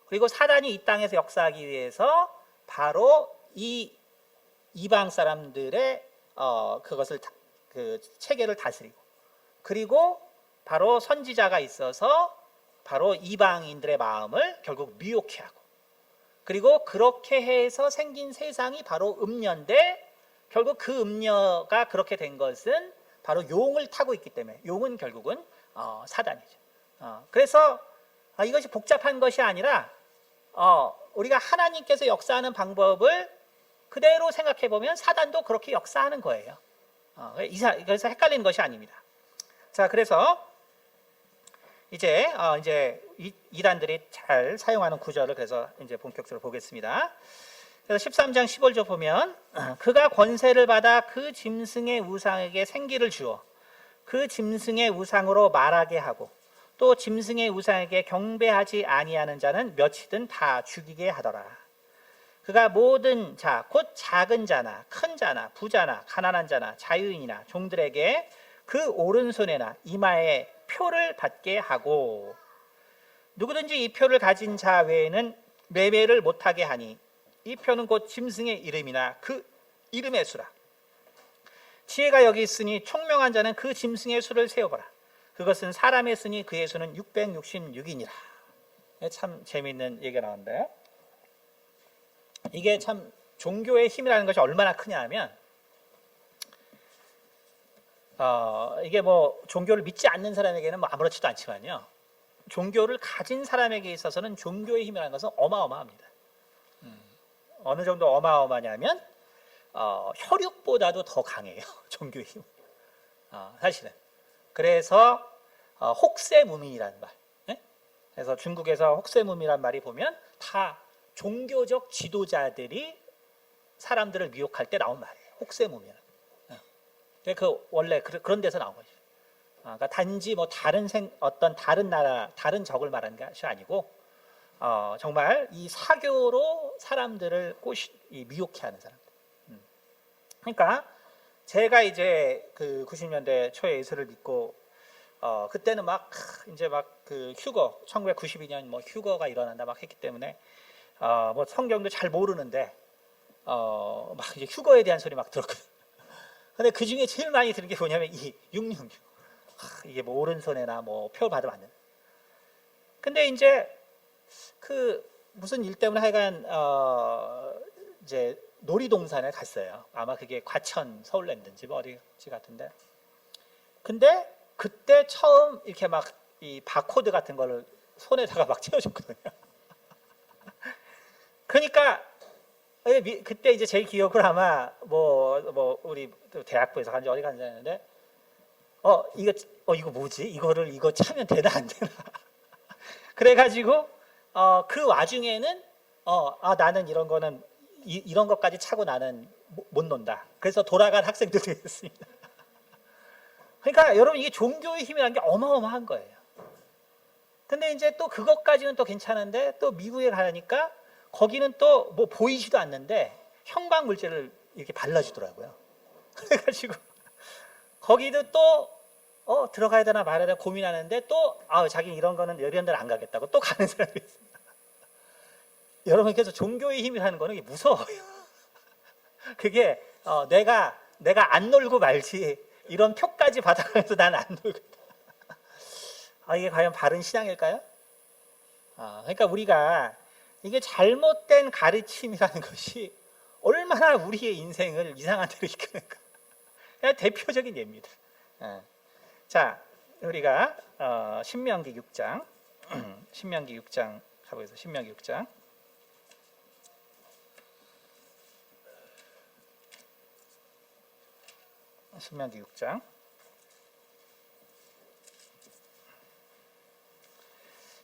그리고 사단이 이 땅에서 역사하기 위해서 바로 이 이방 사람들의 그것을 그 체계를 다스리고 그리고 바로 선지자가 있어서 바로 이방인들의 마음을 결국 미혹해 하고 그리고 그렇게 해서 생긴 세상이 바로 음녀인데 결국 그 음녀가 그렇게 된 것은 바로 용을 타고 있기 때문에 용은 결국은 사단이죠. 그래서 이것이 복잡한 것이 아니라 우리가 하나님께서 역사하는 방법을 그대로 생각해 보면 사단도 그렇게 역사하는 거예요. 그래서 헷갈리는 것이 아닙니다. 자, 그래서 이제 이단들이 잘 사용하는 구절을 그래서 이제 본격적으로 보겠습니다. 그래서 13장 15절 보면 그가 권세를 받아 그 짐승의 우상에게 생기를 주어 그 짐승의 우상으로 말하게 하고 또 짐승의 우상에게 경배하지 아니하는 자는 몇이든 다 죽이게 하더라. 그가 모든 자 곧 작은 자나 큰 자나 부자나 가난한 자나 자유인이나 종들에게 그 오른손에나 이마에 표를 받게 하고 누구든지 이 표를 가진 자 외에는 매매를 못하게 하니 이 표는 곧 짐승의 이름이나 그 이름의 수라. 지혜가 여기 있으니 총명한 자는 그 짐승의 수를 세어보라. 그것은 사람의 수니 그의 수는 666이니라. 참 재미있는 얘기가 나오는데요. 이게 참 종교의 힘이라는 것이 얼마나 크냐 하면 이게 뭐 종교를 믿지 않는 사람에게는 뭐 아무렇지도 않지만요. 종교를 가진 사람에게 있어서는 종교의 힘이라는 것은 어마어마합니다. 어느 정도 어마어마냐면 혈육보다도 더 강해요. 종교의 힘. 사실은. 그래서 혹세무민이라는 말. 네? 그래서 중국에서 혹세무민이라는 말이 보면 다 종교적 지도자들이 사람들을 미혹할 때 나온 말이에요. 혹세무민. 그 원래 그런 데서 나온 거죠. 그러니까 단지 뭐 어떤 다른 나라, 다른 적을 말하는 것이 아니고 정말 이 사교로 사람들을 미혹해 하는 사람들. 그러니까 제가 이제 그 90년대 초에 예수를 믿고 그때는 막 이제 막 그 휴거 1992년 뭐 휴거가 일어난다 막 했기 때문에 뭐 성경도 잘 모르는데 막 이제 휴거에 대한 소리 막 들었거든요. 근데 그 중에 제일 많이 들은 게 뭐냐면 이 666. 이게 뭐 오른손에나 뭐 표 받으면 안 된다. 근데 이제 그 무슨 일 때문에 하여간 이제 놀이동산에 갔어요. 아마 그게 과천 서울랜드인지 뭐 어디지 같은데. 근데 그때 처음 이렇게 막 이 바코드 같은 거를 손에다가 막 채워줬거든요. 그러니까 그때 이제 제 기억으로 아마 뭐 우리 대학부에서 간지 어디 간지 했는데 이거 뭐지? 이거 차면 되나 안 되나? 그래가지고 그 와중에는 나는 이런 거는 이런 것까지 차고 나는 못 논다. 그래서 돌아간 학생들도 있습니다. 그러니까 여러분 이게 종교의 힘이라는 게 어마어마한 거예요. 근데 이제 또 그것까지는 또 괜찮은데 또 미국에 가니까 거기는 또 뭐 보이지도 않는데 형광 물질을 이렇게 발라주더라고요. 그래가지고 거기도 또 들어가야 되나 말아야 되나 고민하는데 또 자기는 이런 데는 안 가겠다고 또 가는 사람이 있습니다. 여러분 그래서 종교의 힘이라는 거는 무서워요. 그게 내가 안 놀고 말지 이런 표까지 받아가면서 난 안 놀고 이게 과연 바른 신앙일까요? 그러니까 우리가 이게 잘못된 가르침이라는 것이 얼마나 우리의 인생을 이상한 데로 이끄는가. 그냥 대표적인 예입니다. 자, 우리가 신명기 6장 신명기 6장 가보겠습니다. 신명기 6장 신명기 6장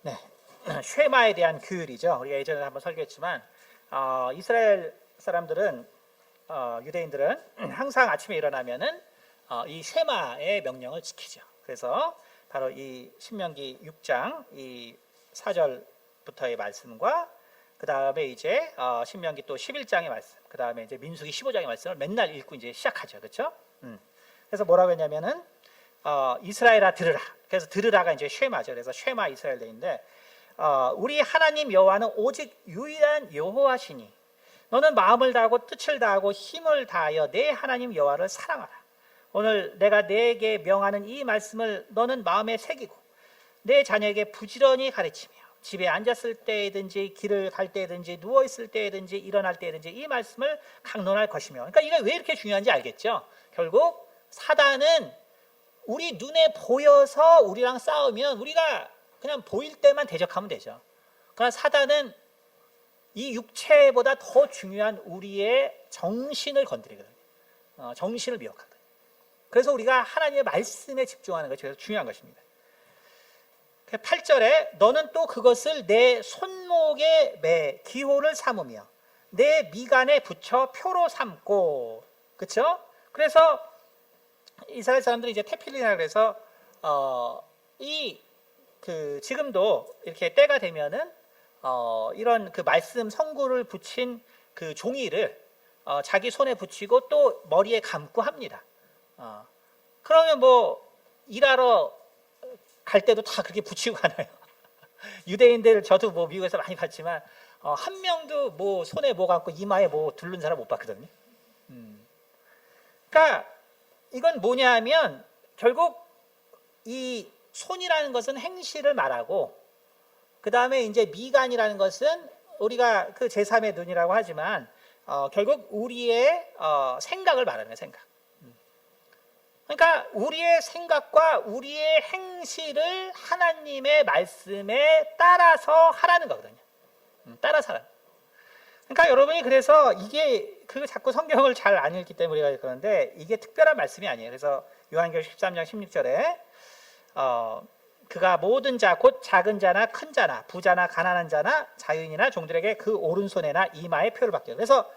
네, 쉐마에 대한 규율이죠. 우리가 예전에 한번 설교했지만 이스라엘 사람들은 유대인들은 항상 아침에 일어나면은 이 쉐마의 명령을 지키죠. 그래서 바로 이 신명기 6장 이 4절부터의 말씀과 그 다음에 이제 신명기 또 11장의 말씀, 그 다음에 이제 민수기 15장의 말씀을 맨날 읽고 이제 시작하죠, 그렇죠? 그래서 뭐라고 했냐면은 이스라엘아 들으라. 그래서 들으라가 이제 쉐마죠. 그래서 쉐마 이스라엘인데 우리 하나님 여호와는 오직 유일한 여호와시니 너는 마음을 다하고 뜻을 다하고 힘을 다하여 내 하나님 여호와를 사랑하라. 오늘 내가 내게 명하는 이 말씀을 너는 마음에 새기고 내 자녀에게 부지런히 가르치며 집에 앉았을 때든지 길을 갈 때든지 누워 있을 때든지 일어날 때든지 이 말씀을 강론할 것이며. 그러니까 이게 왜 이렇게 중요한지 알겠죠? 결국 사단은 우리 눈에 보여서 우리랑 싸우면 우리가 그냥 보일 때만 대적하면 되죠. 그러나 사단은 이 육체보다 더 중요한 우리의 정신을 건드리거든요. 정신을 미혹하거든요. 그래서 우리가 하나님의 말씀에 집중하는 것이 그래서 중요한 것입니다. 8절에 너는 또 그것을 내 손목에 매 기호를 삼으며 내 미간에 붙여 표로 삼고. 그렇죠? 그래서 이스라엘 사람들이 이제 테필리나 그래서 지금도 이렇게 때가 되면은 이런 그 말씀 성구를 붙인 그 종이를 자기 손에 붙이고 또 머리에 감고 합니다. 그러면 뭐 일하러 갈 때도 다 그렇게 붙이고 가나요? 유대인들 저도 뭐 미국에서 많이 봤지만 한 명도 뭐 손에 뭐 감고 이마에 뭐 두른 사람 못 봤거든요. 그러니까 이건 뭐냐 하면 결국 이 손이라는 것은 행실을 말하고 그 다음에 이제 미간이라는 것은 우리가 그 제3의 눈이라고 하지만 결국 우리의 생각을 말하는 거예요. 생각. 그러니까 우리의 생각과 우리의 행실을 하나님의 말씀에 따라서 하라는 거거든요. 따라서 하라는. 그러니까 여러분이 그래서 이게 자꾸 성경을 잘 안 읽기 때문에 우리가 그러는데 이게 특별한 말씀이 아니에요. 그래서 요한계시록 13장 16절에 그가 모든 자 곧 작은 자나 큰 자나 부자나 가난한 자나 자유인이나 종들에게 그 오른손에나 이마에 표를 받게. 그래서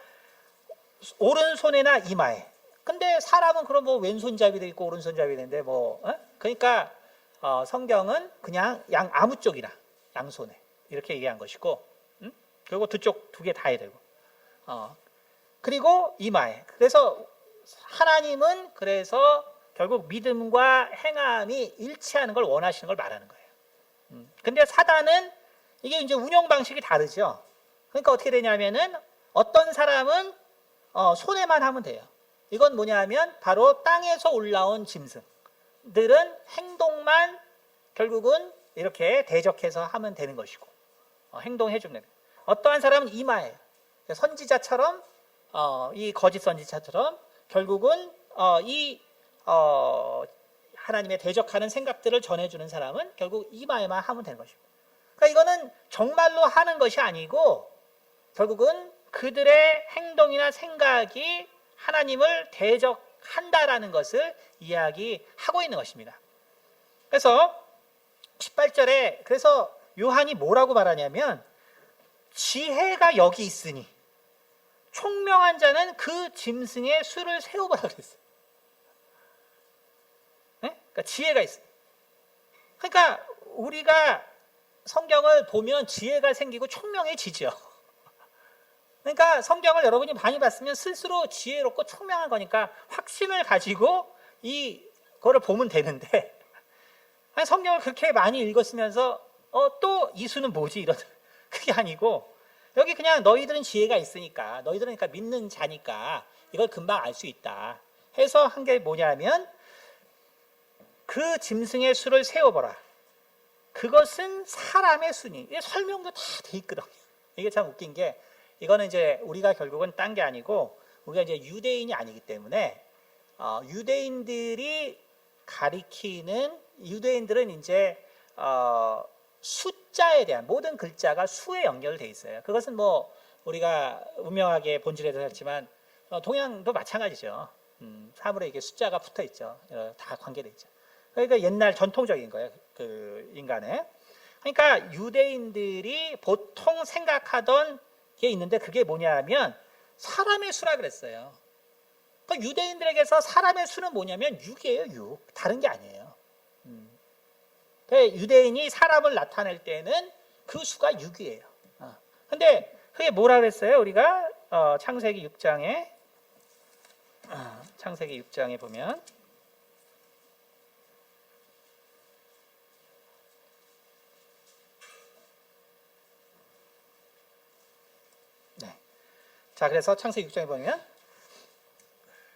오른손에나 이마에. 근데 사람은 그럼 뭐 왼손잡이도 있고 오른손잡이도 있는데 뭐 그러니까 성경은 그냥 아무 쪽이나 양손에 이렇게 얘기한 것이고 그리고 두 쪽 두 개 다 해야 되고 그리고 이마에. 그래서 하나님은 그래서 결국 믿음과 행함이 일치하는 걸 원하시는 걸 말하는 거예요. 근데 사단은 이게 이제 운영 방식이 다르죠. 그러니까 어떻게 되냐면은 어떤 사람은 손에만 하면 돼요. 이건 뭐냐면 바로 땅에서 올라온 짐승들은 행동만 결국은 이렇게 대적해서 하면 되는 것이고 행동해 주면 돼요. 어떠한 사람은 이마에 선지자처럼 이 거짓 선지자처럼 결국은 하나님의 대적하는 생각들을 전해주는 사람은 결국 이마에만 하면 되는 것이고. 그러니까 이거는 정말로 하는 것이 아니고 결국은 그들의 행동이나 생각이 하나님을 대적한다라는 것을 이야기하고 있는 것입니다. 그래서 18절에 그래서 요한이 뭐라고 말하냐면 지혜가 여기 있으니 총명한 자는 그 짐승의 수를 세어보라 그랬어요. 네? 그러니까 지혜가 있어요. 그러니까 우리가 성경을 보면 지혜가 생기고 총명해지죠. 그러니까 성경을 여러분이 많이 봤으면 스스로 지혜롭고 총명한 거니까 확신을 가지고 이거를 보면 되는데 성경을 그렇게 많이 읽었으면서 또 이수는 뭐지 이런 그게 아니고 여기 그냥 너희들은 지혜가 있으니까 너희들은 그러니까 믿는 자니까 이걸 금방 알 수 있다 해서 한 게 뭐냐면 그 짐승의 수를 세어보라. 그것은 사람의 수니. 이게 설명도 다 돼 있거든요. 이게 참 웃긴 게 이거는 이제 우리가 결국은 딴 게 아니고 우리가 이제 유대인이 아니기 때문에 유대인들이 가리키는 유대인들은 이제 숫자에 대한 모든 글자가 수에 연결돼 있어요. 그것은 뭐 우리가 운명학의 본질에도 했지만 동양도 마찬가지죠. 사물에 이게 숫자가 붙어 있죠. 다 관계돼 있죠. 그러니까 옛날 전통적인 거예요. 그 인간의. 그러니까 유대인들이 보통 생각하던 게 있는데 그게 뭐냐 하면 사람의 수라 그랬어요. 그러니까 유대인들에게서 사람의 수는 뭐냐면 6이에요. 6. 다른 게 아니에요. 유대인이 사람을 나타낼 때는 그 수가 6이에요. 근데 그게 뭐라 그랬어요? 우리가 창세기 6장에 보면 네. 자, 그래서 창세기 6장에 보면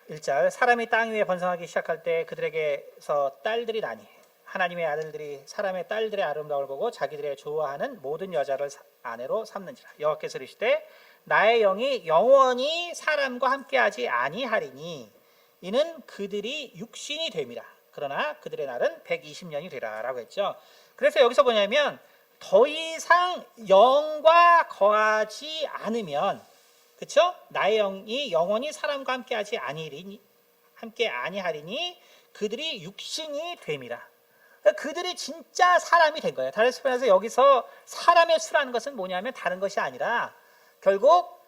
1절 사람이 땅 위에 번성하기 시작할 때 그들에게서 딸들이 나니 하나님의 아들들이 사람의 딸들의 아름다움을 보고 자기들의 좋아하는 모든 여자를 아내로 삼는지라. 여호와께서 이르시되 나의 영이 영원히 사람과 함께하지 아니하리니 이는 그들이 육신이 됨이라. 그러나 그들의 날은 120년이 되라 라고 했죠. 그래서 여기서 뭐냐면 더 이상 영과 거하지 않으면, 그렇죠? 나의 영이 영원히 사람과 함께하지 아니하리니 그들이 육신이 됨이라. 그들이 진짜 사람이 된 거예요. 다른 표현에서 여기서 사람의 수라는 것은 뭐냐면 다른 것이 아니라 결국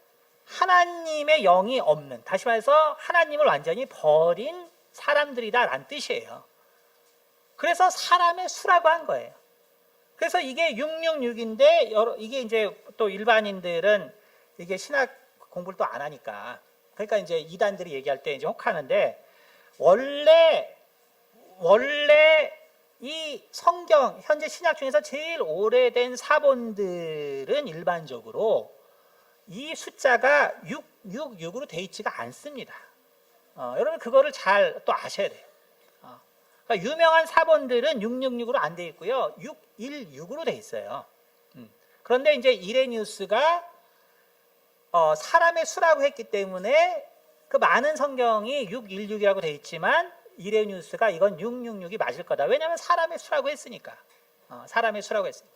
하나님의 영이 없는, 다시 말해서 하나님을 완전히 버린 사람들이다라는 뜻이에요. 그래서 사람의 수라고 한 거예요. 그래서 이게 666인데 이게 이제 또 일반인들은 이게 신학 공부를 또 안 하니까, 그러니까 이제 이단들이 얘기할 때 이제 혹하는데, 원래 이 성경 현재 신약 중에서 제일 오래된 사본들은 일반적으로 이 숫자가 666으로 돼 있지가 않습니다. 여러분 그거를 잘 또 아셔야 돼요. 그러니까 유명한 사본들은 666으로 안 돼 있고요, 616으로 돼 있어요. 그런데 이제 이레니우스가 사람의 수라고 했기 때문에 그 많은 성경이 616이라고 돼 있지만 이레니우스가 이건 666이 맞을 거다. 왜냐하면 사람의 수라고 했으니까. 사람의 수라고 했으니까.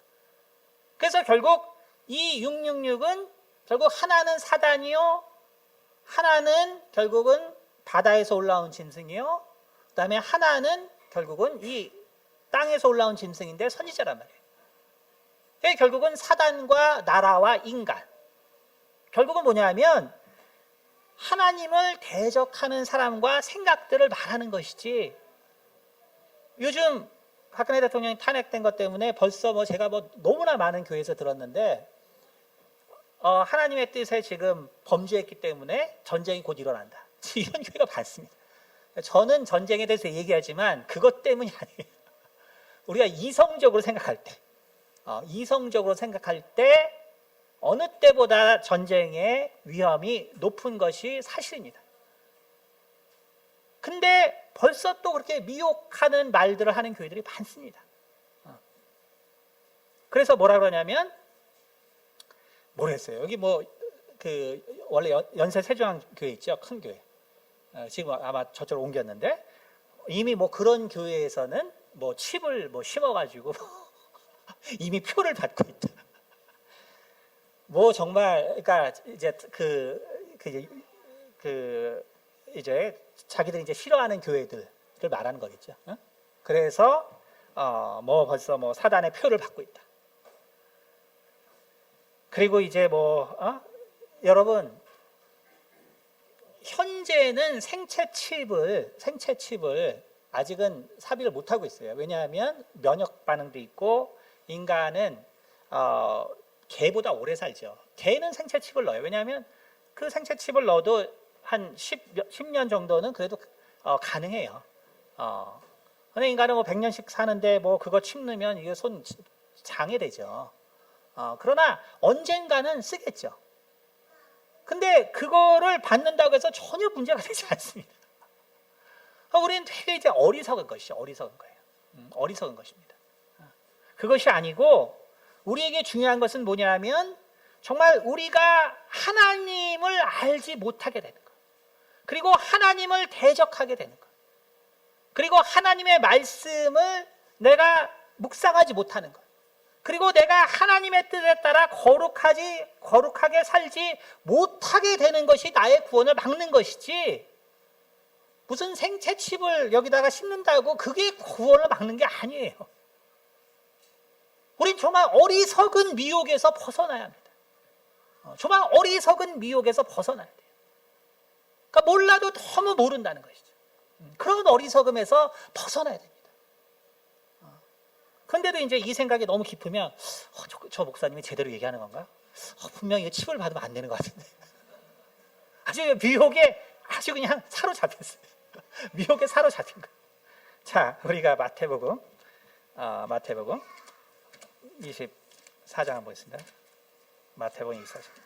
그래서 결국 이 666은 결국 하나는 사단이요, 하나는 결국은 바다에서 올라온 짐승이요, 그 다음에 하나는 결국은 이 땅에서 올라온 짐승인데 선지자란 말이에요. 그게 결국은 사단과 나라와 인간. 결국은 뭐냐면 하나님을 대적하는 사람과 생각들을 말하는 것이지, 요즘 박근혜 대통령이 탄핵된 것 때문에 벌써 제가 너무나 많은 교회에서 들었는데, 하나님의 뜻에 지금 범죄했기 때문에 전쟁이 곧 일어난다. 이런 교회가 많습니다. 저는 전쟁에 대해서 얘기하지만 그것 때문이 아니에요. 우리가 이성적으로 생각할 때 어느 때보다 전쟁의 위험이 높은 것이 사실입니다. 근데 벌써 또 그렇게 미혹하는 말들을 하는 교회들이 많습니다. 그래서 뭐라 그러냐면, 모르겠어요. 여기 원래 연세 세조항 교회 있죠, 큰 교회. 지금 아마 저쪽으로 옮겼는데, 이미 그런 교회에서는 칩을 심어가지고 이미 표를 받고 있다. 정말, 그러니까 이제 자기들이 이제 싫어하는 교회들을 말하는 거겠죠. 그래서 벌써 사단의 표를 받고 있다. 그리고 이제 여러분, 현재는 생체 칩을 아직은 삽입을 못 하고 있어요. 왜냐하면 면역 반응도 있고, 인간은 개보다 오래 살죠. 개는 생체 칩을 넣어요. 왜냐하면 그 생체 칩을 넣어도 한 10년 정도는 그래도 가능해요. 근데 인간은 100년씩 사는데 그거 칩 넣으면 이게 손 장애되죠. 그러나 언젠가는 쓰겠죠. 근데 그거를 받는다고 해서 전혀 문제가 되지 않습니다. 우리는 되게 이제 어리석은 것이죠. 어리석은 거예요. 어리석은 것입니다. 그것이 아니고, 우리에게 중요한 것은 뭐냐면 정말 우리가 하나님을 알지 못하게 되는 것, 그리고 하나님을 대적하게 되는 것, 그리고 하나님의 말씀을 내가 묵상하지 못하는 것, 그리고 내가 하나님의 뜻에 따라 거룩하게 살지 못하게 되는 것이 나의 구원을 막는 것이지, 무슨 생체 칩을 여기다가 심는다고 그게 구원을 막는 게 아니에요. 우린 정말 어리석은 미혹에서 벗어나야 합니다. 정말 어리석은 미혹에서 벗어나야 돼요. 그러니까 몰라도 너무 모른다는 것이죠. 그런 어리석음에서 벗어나야 됩니다. 그런데도 이제 이 생각이 너무 깊으면 저 목사님이 제대로 얘기하는 건가? 분명히 칩을 받으면 안 되는 것 같은데. 아주 미혹에 아주 그냥 사로잡혔어요. 미혹에 사로잡힌 거예요. 자, 우리가 마태복음 24장 한번 보겠습니다. 마태복음 24장.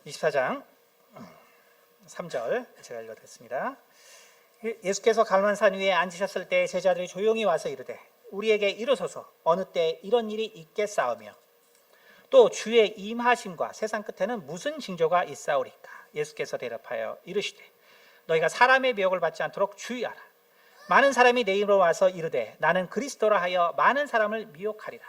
(24장) 3절 제가 읽어드렸습니다. 예수께서 갈만산 위에 앉으셨을 때 제자들이 조용히 와서 이르되 우리에게 이르소서 어느 때 이런 일이 있겠사오며 또 주의 임하심과 세상 끝에는 무슨 징조가 있사오리까. 예수께서 대답하여 이르시되 너희가 사람의 미혹을 받지 않도록 주의하라. 많은 사람이 내 이름으로 와서 이르되 나는 그리스도라 하여 많은 사람을 미혹하리라.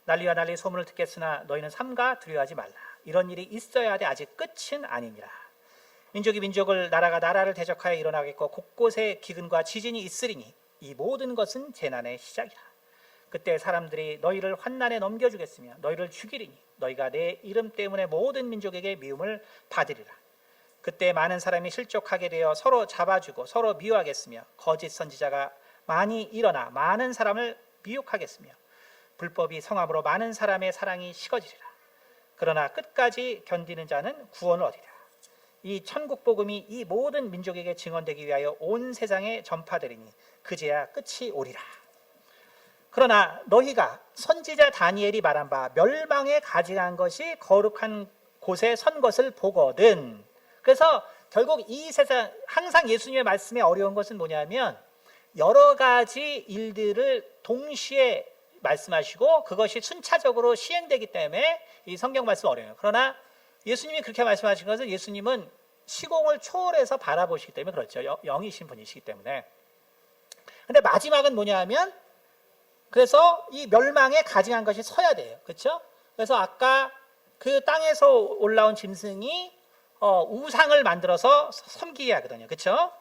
난리와 난리 소문을 듣겠으나 너희는 삼가 두려워하지 말라. 이런 일이 있어야 하되 아직 끝은 아니니라. 민족이 민족을 나라가 나라를 대적하여 일어나겠고 곳곳에 기근과 지진이 있으리니 이 모든 것은 재난의 시작이라. 그때 사람들이 너희를 환난에 넘겨주겠으며 너희를 죽이리니 너희가 내 이름 때문에 모든 민족에게 미움을 받으리라. 그때 많은 사람이 실족하게 되어 서로 잡아주고 서로 미워하겠으며 거짓 선지자가 많이 일어나 많은 사람을 미혹하겠으며 불법이 성함으로 많은 사람의 사랑이 식어지리라. 그러나 끝까지 견디는 자는 구원을 얻으리라. 이 천국 복음이 이 모든 민족에게 증언되기 위하여 온 세상에 전파되리니 그제야 끝이 오리라. 그러나 너희가 선지자 다니엘이 말한 바 멸망에 가증한 것이 거룩한 곳에 선 것을 보거든. 그래서 결국 이 세상 항상 예수님의 말씀에 어려운 것은 뭐냐면 여러 가지 일들을 동시에 말씀하시고 그것이 순차적으로 시행되기 때문에 이 성경 말씀 어려워요. 그러나 예수님이 그렇게 말씀하신 것은 예수님은 시공을 초월해서 바라보시기 때문에 그렇죠. 영이신 분이시기 때문에. 근데 마지막은 뭐냐 하면 그래서 이 멸망에 가증한 것이 서야 돼요. 그렇죠? 그래서 아까 그 땅에서 올라온 짐승이 우상을 만들어서 섬기게 하거든요. 그렇죠?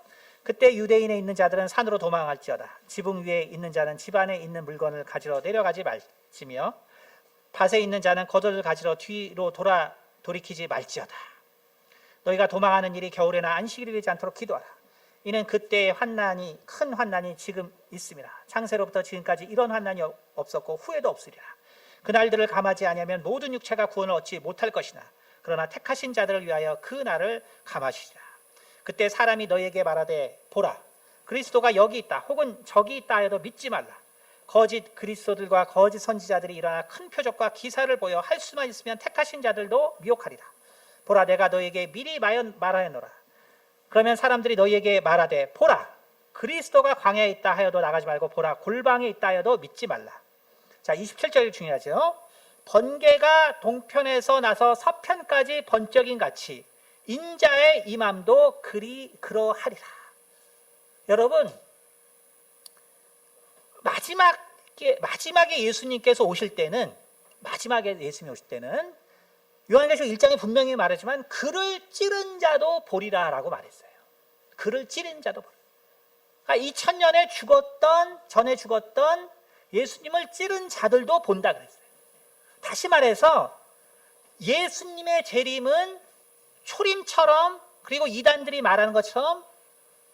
그때 유대인에 있는 자들은 산으로 도망할지어다. 지붕 위에 있는 자는 집 안에 있는 물건을 가지러 내려가지 말지며 밭에 있는 자는 겉옷을 가지러 뒤로 돌이키지 말지어다. 너희가 도망하는 일이 겨울에나 안식일이 되지 않도록 기도하라. 이는 그때의 큰 환난이 지금 있습니다. 창세로부터 지금까지 이런 환난이 없었고 후에도 없으리라. 그날들을 감하지 아니하면 모든 육체가 구원을 얻지 못할 것이나 그러나 택하신 자들을 위하여 그 날을 감하시리라. 그때 사람이 너희에게 말하되 보라 그리스도가 여기 있다 혹은 저기 있다 하여도 믿지 말라. 거짓 그리스도들과 거짓 선지자들이 일어나 큰 표적과 기사를 보여 할 수만 있으면 택하신 자들도 미혹하리라. 보라 내가 너희에게 미리 말하였노라. 그러면 사람들이 너희에게 말하되 보라 그리스도가 광야에 있다 하여도 나가지 말고 보라 골방에 있다 하여도 믿지 말라. 자 27절이 중요하죠. 번개가 동편에서 나서 서편까지 번쩍인 같이 인자의 임함도 그러하리라. 여러분 마지막에 예수님께서 오실 때는 요한계시록 1장에 분명히 말하지만 그를 찌른 자도 보리라 라고 말했어요. 그를 찌른 자도 보리라. 그러니까 2000년에 전에 죽었던 예수님을 찌른 자들도 본다 그랬어요. 다시 말해서 예수님의 재림은 초림처럼 그리고 이단들이 말하는 것처럼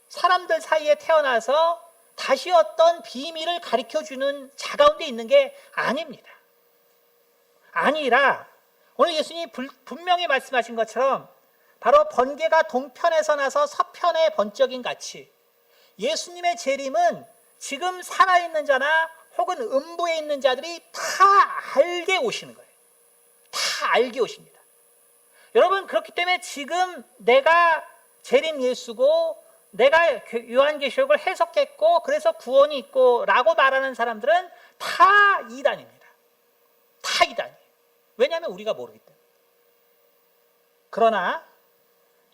사람들 사이에 태어나서 다시 어떤 비밀을 가르쳐주는 자 가운데 있는 게 아닙니다. 아니라 오늘 예수님이 분명히 말씀하신 것처럼 바로 번개가 동편에서 나서 서편에 번쩍인 같이 예수님의 재림은 지금 살아있는 자나 혹은 음부에 있는 자들이 다 알게 오시는 거예요. 다 알게 오십니다. 여러분 그렇기 때문에 지금 내가 재림 예수고 내가 요한계시록을 해석했고 그래서 구원이 있고 라고 말하는 사람들은 다 이단입니다. 다 이단이에요. 왜냐하면 우리가 모르기 때문에. 그러나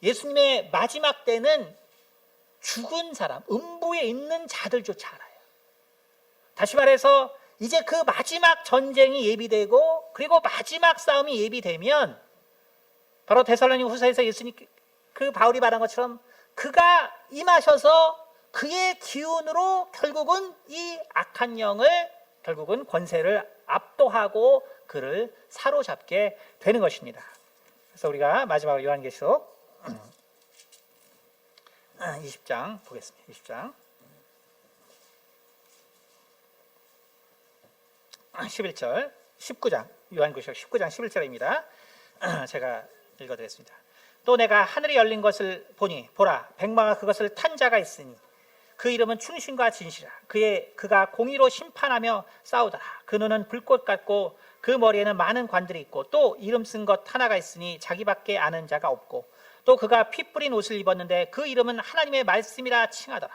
예수님의 마지막 때는 죽은 사람, 음부에 있는 자들조차 알아요. 다시 말해서 이제 그 마지막 전쟁이 예비되고 그리고 마지막 싸움이 예비되면 바로 데살로니가 후서에서 예수님 그 바울이 말한 것처럼 그가 임하셔서 그의 기운으로 결국은 이 악한 영을 결국은 권세를 압도하고 그를 사로잡게 되는 것입니다. 그래서 우리가 마지막으로 요한계시록 20장 보겠습니다. 20장 11절 19장 요한계시록 19장 11절입니다. 제가 읽어드리겠습니다. 또 내가 하늘이 열린 것을 보니 보라 백마가 그것을 탄 자가 있으니 그 이름은 충신과 진실이라. 그가 공의로 심판하며 싸우더라. 그 눈은 불꽃 같고 그 머리에는 많은 관들이 있고 또 이름 쓴 것 하나가 있으니 자기밖에 아는 자가 없고 또 그가 피 뿌린 옷을 입었는데 그 이름은 하나님의 말씀이라 칭하더라.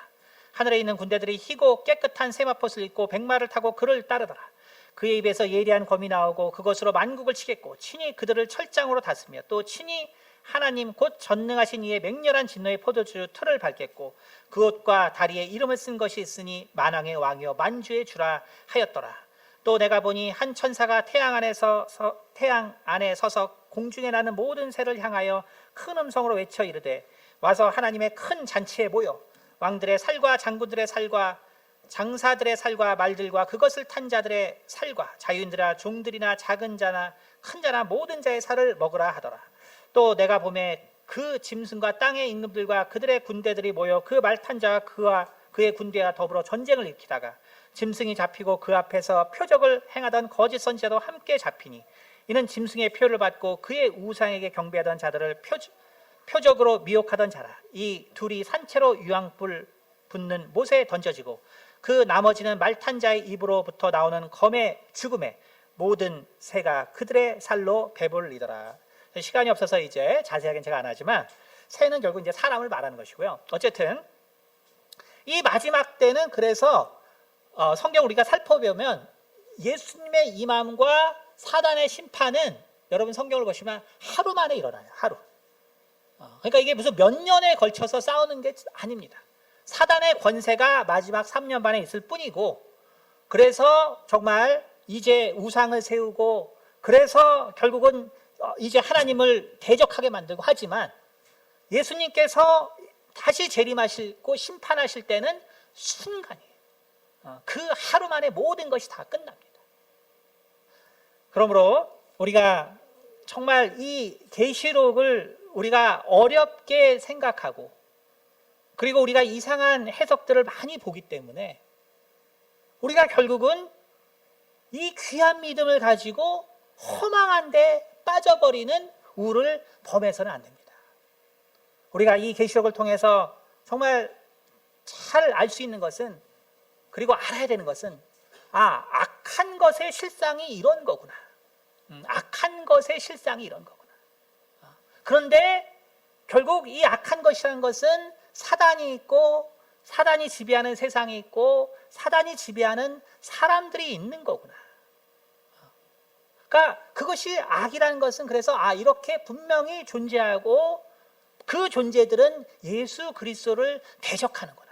하늘에 있는 군대들이 희고 깨끗한 세마포를 입고 백마를 타고 그를 따르더라. 그의 입에서 예리한 검이 나오고 그것으로 만국을 치겠고 친히 그들을 철장으로 다스며 또 친히 하나님 곧 전능하신 이의 맹렬한 진노의 포도주 틀을 밟겠고 그 옷과 다리에 이름을 쓴 것이 있으니 만왕의 왕이요 만주의 주라 하였더라. 또 내가 보니 한 천사가 태양 안에 서서 공중에 나는 모든 새를 향하여 큰 음성으로 외쳐 이르되 와서 하나님의 큰 잔치에 모여 왕들의 살과 장군들의 살과 장사들의 살과 말들과 그것을 탄 자들의 살과 자유인들아 종들이나 작은 자나 큰 자나 모든 자의 살을 먹으라 하더라. 또 내가 보매 그 짐승과 땅의 임금들과 그들의 군대들이 모여 그 말 탄 자와 그의 군대와 더불어 전쟁을 일으키다가 짐승이 잡히고 그 앞에서 표적을 행하던 거짓 선지자도 함께 잡히니 이는 짐승의 표를 받고 그의 우상에게 경배하던 자들을 표적으로 미혹하던 자라. 이 둘이 산채로 유황불 붙는 못에 던져지고 그 나머지는 말 탄 자의 입으로부터 나오는 검의 죽음에 모든 새가 그들의 살로 배불리더라. 시간이 없어서 이제 자세하게는 제가 안 하지만 새는 결국 이제 사람을 말하는 것이고요. 어쨌든 이 마지막 때는 그래서 성경 우리가 살펴보면 예수님의 임함과 사단의 심판은 여러분 성경을 보시면 하루 만에 일어나요. 하루. 그러니까 이게 무슨 몇 년에 걸쳐서 싸우는 게 아닙니다. 사단의 권세가 마지막 3년 반에 있을 뿐이고 그래서 정말 이제 우상을 세우고 그래서 결국은 이제 하나님을 대적하게 만들고 하지만 예수님께서 다시 재림하시고 심판하실 때는 순간이에요. 그 하루 만에 모든 것이 다 끝납니다. 그러므로 우리가 정말 이 계시록을 우리가 어렵게 생각하고 그리고 우리가 이상한 해석들을 많이 보기 때문에 우리가 결국은 이 귀한 믿음을 가지고 허망한 데 빠져버리는 우를 범해서는 안 됩니다. 우리가 이 계시록을 통해서 정말 잘 알 수 있는 것은 그리고 알아야 되는 것은 악한 것의 실상이 이런 거구나. 악한 것의 실상이 이런 거구나. 그런데 결국 이 악한 것이라는 것은 사단이 있고 사단이 지배하는 세상이 있고 사단이 지배하는 사람들이 있는 거구나. 그러니까 그것이 악이라는 것은 그래서 이렇게 분명히 존재하고 그 존재들은 예수 그리스도를 대적하는구나.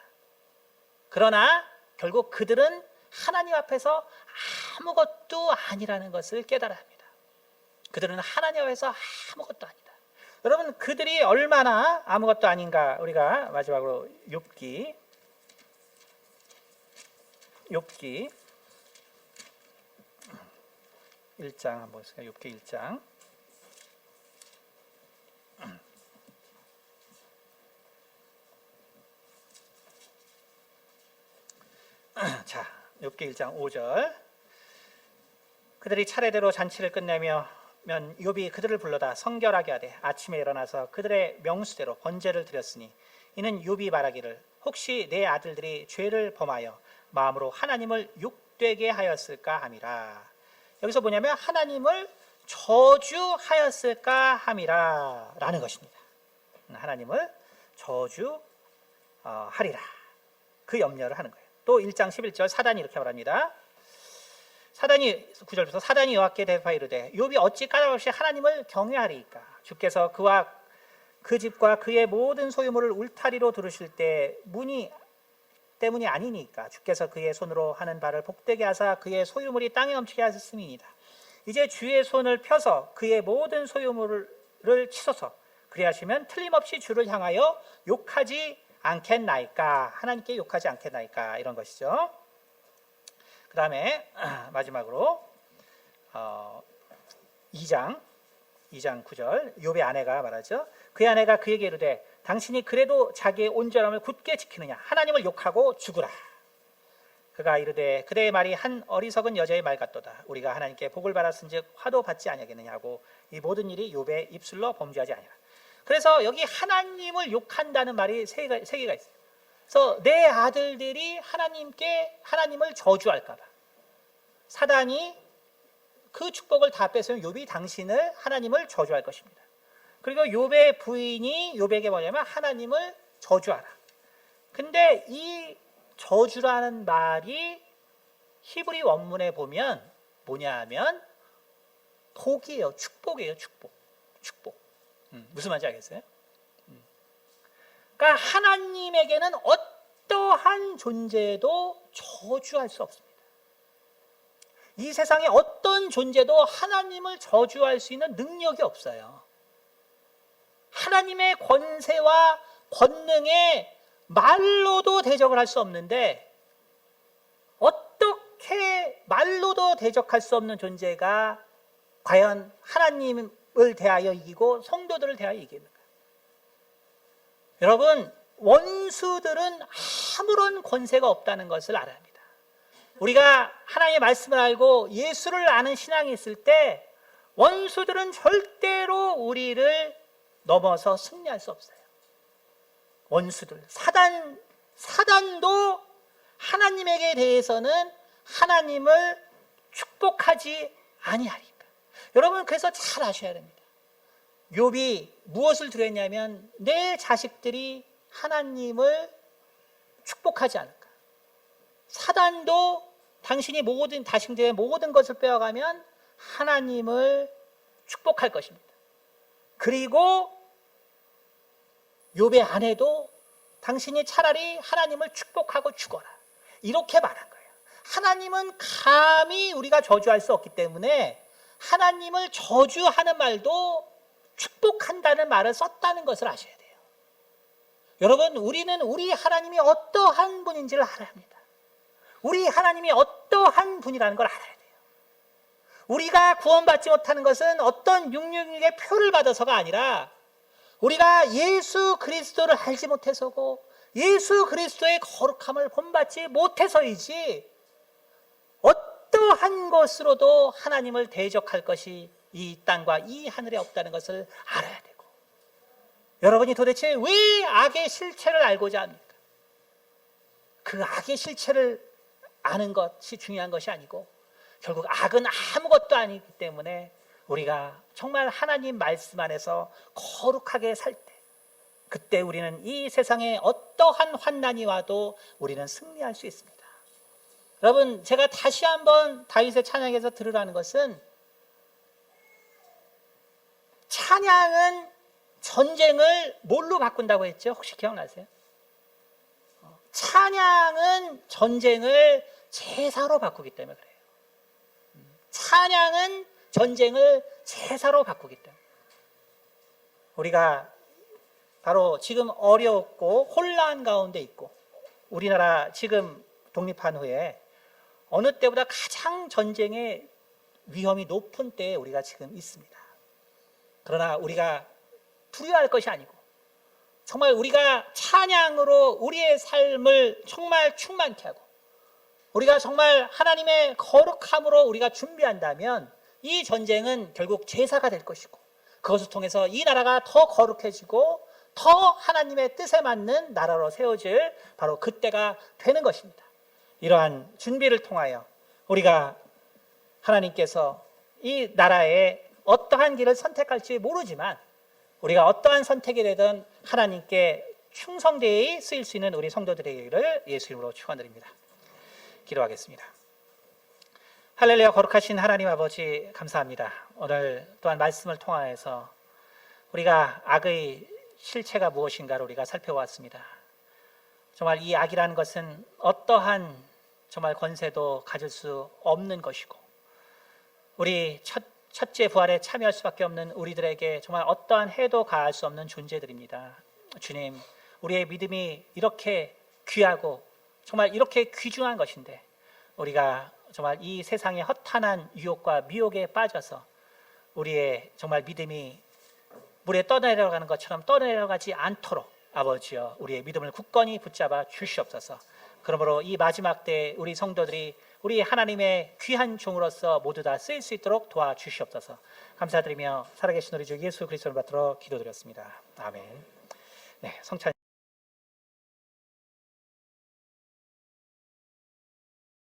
그러나 결국 그들은 하나님 앞에서 아무것도 아니라는 것을 깨달아야 합니다. 그들은 하나님 앞에서 아무것도 아니다. 여러분 그들이 얼마나 아무것도 아닌가 우리가 마지막으로 욥기 1장 한번 보세요. 욥기 1장 자, 욥기 1장 5절 그들이 차례대로 잔치를 끝내면 욥이 그들을 불러다 성결하게 하되 아침에 일어나서 그들의 명수대로 번제를 드렸으니 이는 욥이 말하기를 혹시 내 아들들이 죄를 범하여 마음으로 하나님을 욕되게 하였을까 함이라. 여기서 뭐냐면 하나님을 저주하였을까 함이라 라는 것입니다. 하나님을 저주하리라 그 염려를 하는 거예요. 또 1장 11절 사단이 이렇게 말합니다. 9절부터 사단이 여호와께 대답하여 이르되 욥이 어찌 까닭없이 하나님을 경외하리이까. 주께서 그와 그 집과 그의 모든 소유물을 울타리로 두르실 때 때문이 아니니까. 주께서 그의 손으로 하는 바를 복되게 하사 그의 소유물이 땅에 넘치게 하셨음이니이다. 이제 주의 손을 펴서 그의 모든 소유물을 치소서. 그리하시면 틀림없이 주를 향하여 욕하지 않겠나이까? 하나님께 욕하지 않겠나이까? 이런 것이죠. 그 다음에 마지막으로 2장 9절 욥의 아내가 말하죠. 그의 아내가 그에게 이르되 당신이 그래도 자기의 온전함을 굳게 지키느냐? 하나님을 욕하고 죽으라. 그가 이르되 그대의 말이 한 어리석은 여자의 말 같도다. 우리가 하나님께 복을 받았은즉 화도 받지 아니하겠느냐고. 이 모든 일이 욥의 입술로 범죄하지 아니라. 그래서 여기 하나님을 욕한다는 말이 세 개가 있어요. 그래서 내 아들들이 하나님을 저주할까 봐 사단이 그 축복을 다 뺏으면 욥이 하나님을 저주할 것입니다. 그리고 욥의 부인이 욥에게 뭐냐면 하나님을 저주하라. 근데 이 저주라는 말이 히브리 원문에 보면 뭐냐 하면 복이에요. 축복이에요. 축복. 무슨 말인지 알겠어요? 그러니까 하나님에게는 어떠한 존재도 저주할 수 없습니다. 이 세상에 어떤 존재도 하나님을 저주할 수 있는 능력이 없어요. 하나님의 권세와 권능에 말로도 대적을 할 수 없는데 어떻게 말로도 대적할 수 없는 존재가 과연 하나님을 대하여 이기고 성도들을 대하여 이기는가? 여러분, 원수들은 아무런 권세가 없다는 것을 알아야 합니다. 우리가 하나님의 말씀을 알고 예수를 아는 신앙이 있을 때 원수들은 절대로 우리를 넘어서 승리할 수 없어요. 원수들, 사단도 하나님에게 대해서는 하나님을 축복하지 아니하리까. 여러분, 그래서 잘 아셔야 됩니다. 욥이 무엇을 두려웠냐면 내 자식들이 하나님을 축복하지 않을까. 사단도 자신들의 모든 것을 빼어가면 하나님을 축복할 것입니다. 그리고 욥의 아내도 당신이 차라리 하나님을 축복하고 죽어라. 이렇게 말한 거예요. 하나님은 감히 우리가 저주할 수 없기 때문에 하나님을 저주하는 말도 축복한다는 말을 썼다는 것을 아셔야 돼요. 여러분, 우리는 우리 하나님이 어떠한 분인지를 알아야 합니다. 우리 하나님이 어떠한 분이라는 걸 알아야 돼요. 우리가 구원받지 못하는 것은 어떤 666의 표를 받아서가 아니라 우리가 예수 그리스도를 알지 못해서고 예수 그리스도의 거룩함을 본받지 못해서이지 어떠한 것으로도 하나님을 대적할 것이 이 땅과 이 하늘에 없다는 것을 알아야 되고, 여러분이 도대체 왜 악의 실체를 알고자 합니까? 그 악의 실체를 아는 것이 중요한 것이 아니고 결국 악은 아무것도 아니기 때문에 우리가 정말 하나님 말씀 안에서 거룩하게 살 때, 그때 우리는 이 세상에 어떠한 환난이 와도 우리는 승리할 수 있습니다. 여러분, 제가 다시 한번 다윗의 찬양에서 들으라는 것은, 찬양은 전쟁을 뭘로 바꾼다고 했죠? 혹시 기억나세요? 찬양은 전쟁을 제사로 바꾸기 때문에 그래요. 찬양은 전쟁을 제사로 바꾸기 때문에. 우리가 바로 지금 어렵고 혼란 가운데 있고, 우리나라 지금 독립한 후에 어느 때보다 가장 전쟁의 위험이 높은 때에 우리가 지금 있습니다. 그러나 우리가 두려워할 것이 아니고 정말 우리가 찬양으로 우리의 삶을 정말 충만케 하고 우리가 정말 하나님의 거룩함으로 우리가 준비한다면 이 전쟁은 결국 제사가 될 것이고, 그것을 통해서 이 나라가 더 거룩해지고 더 하나님의 뜻에 맞는 나라로 세워질 바로 그때가 되는 것입니다. 이러한 준비를 통하여 우리가 하나님께서 이 나라에 어떠한 길을 선택할지 모르지만 우리가 어떠한 선택이 되든 하나님께 충성되이 쓰일 수 있는 우리 성도들에게를 예수 이름으로 축원드립니다. 기도하겠습니다. 할렐루야. 거룩하신 하나님 아버지, 감사합니다. 오늘 또한 말씀을 통하여서 우리가 악의 실체가 무엇인가를 우리가 살펴보았습니다. 정말 이 악이라는 것은 어떠한 정말 권세도 가질 수 없는 것이고, 우리 첫째 부활에 참여할 수밖에 없는 우리들에게 정말 어떠한 해도 가할 수 없는 존재들입니다. 주님, 우리의 믿음이 이렇게 귀하고 정말 이렇게 귀중한 것인데 우리가 정말 이 세상의 허탄한 유혹과 미혹에 빠져서 우리의 정말 믿음이 물에 떠내려가는 것처럼 떠내려가지 않도록 아버지여 우리의 믿음을 굳건히 붙잡아 주시옵소서. 그러므로 이 마지막 때 우리 성도들이 우리 하나님의 귀한 종으로서 모두 다 쓰일 수 있도록 도와주시옵소서. 감사드리며 살아계신 우리 주 예수 그리스도를 받들어 기도드렸습니다. 아멘. 네, 성찬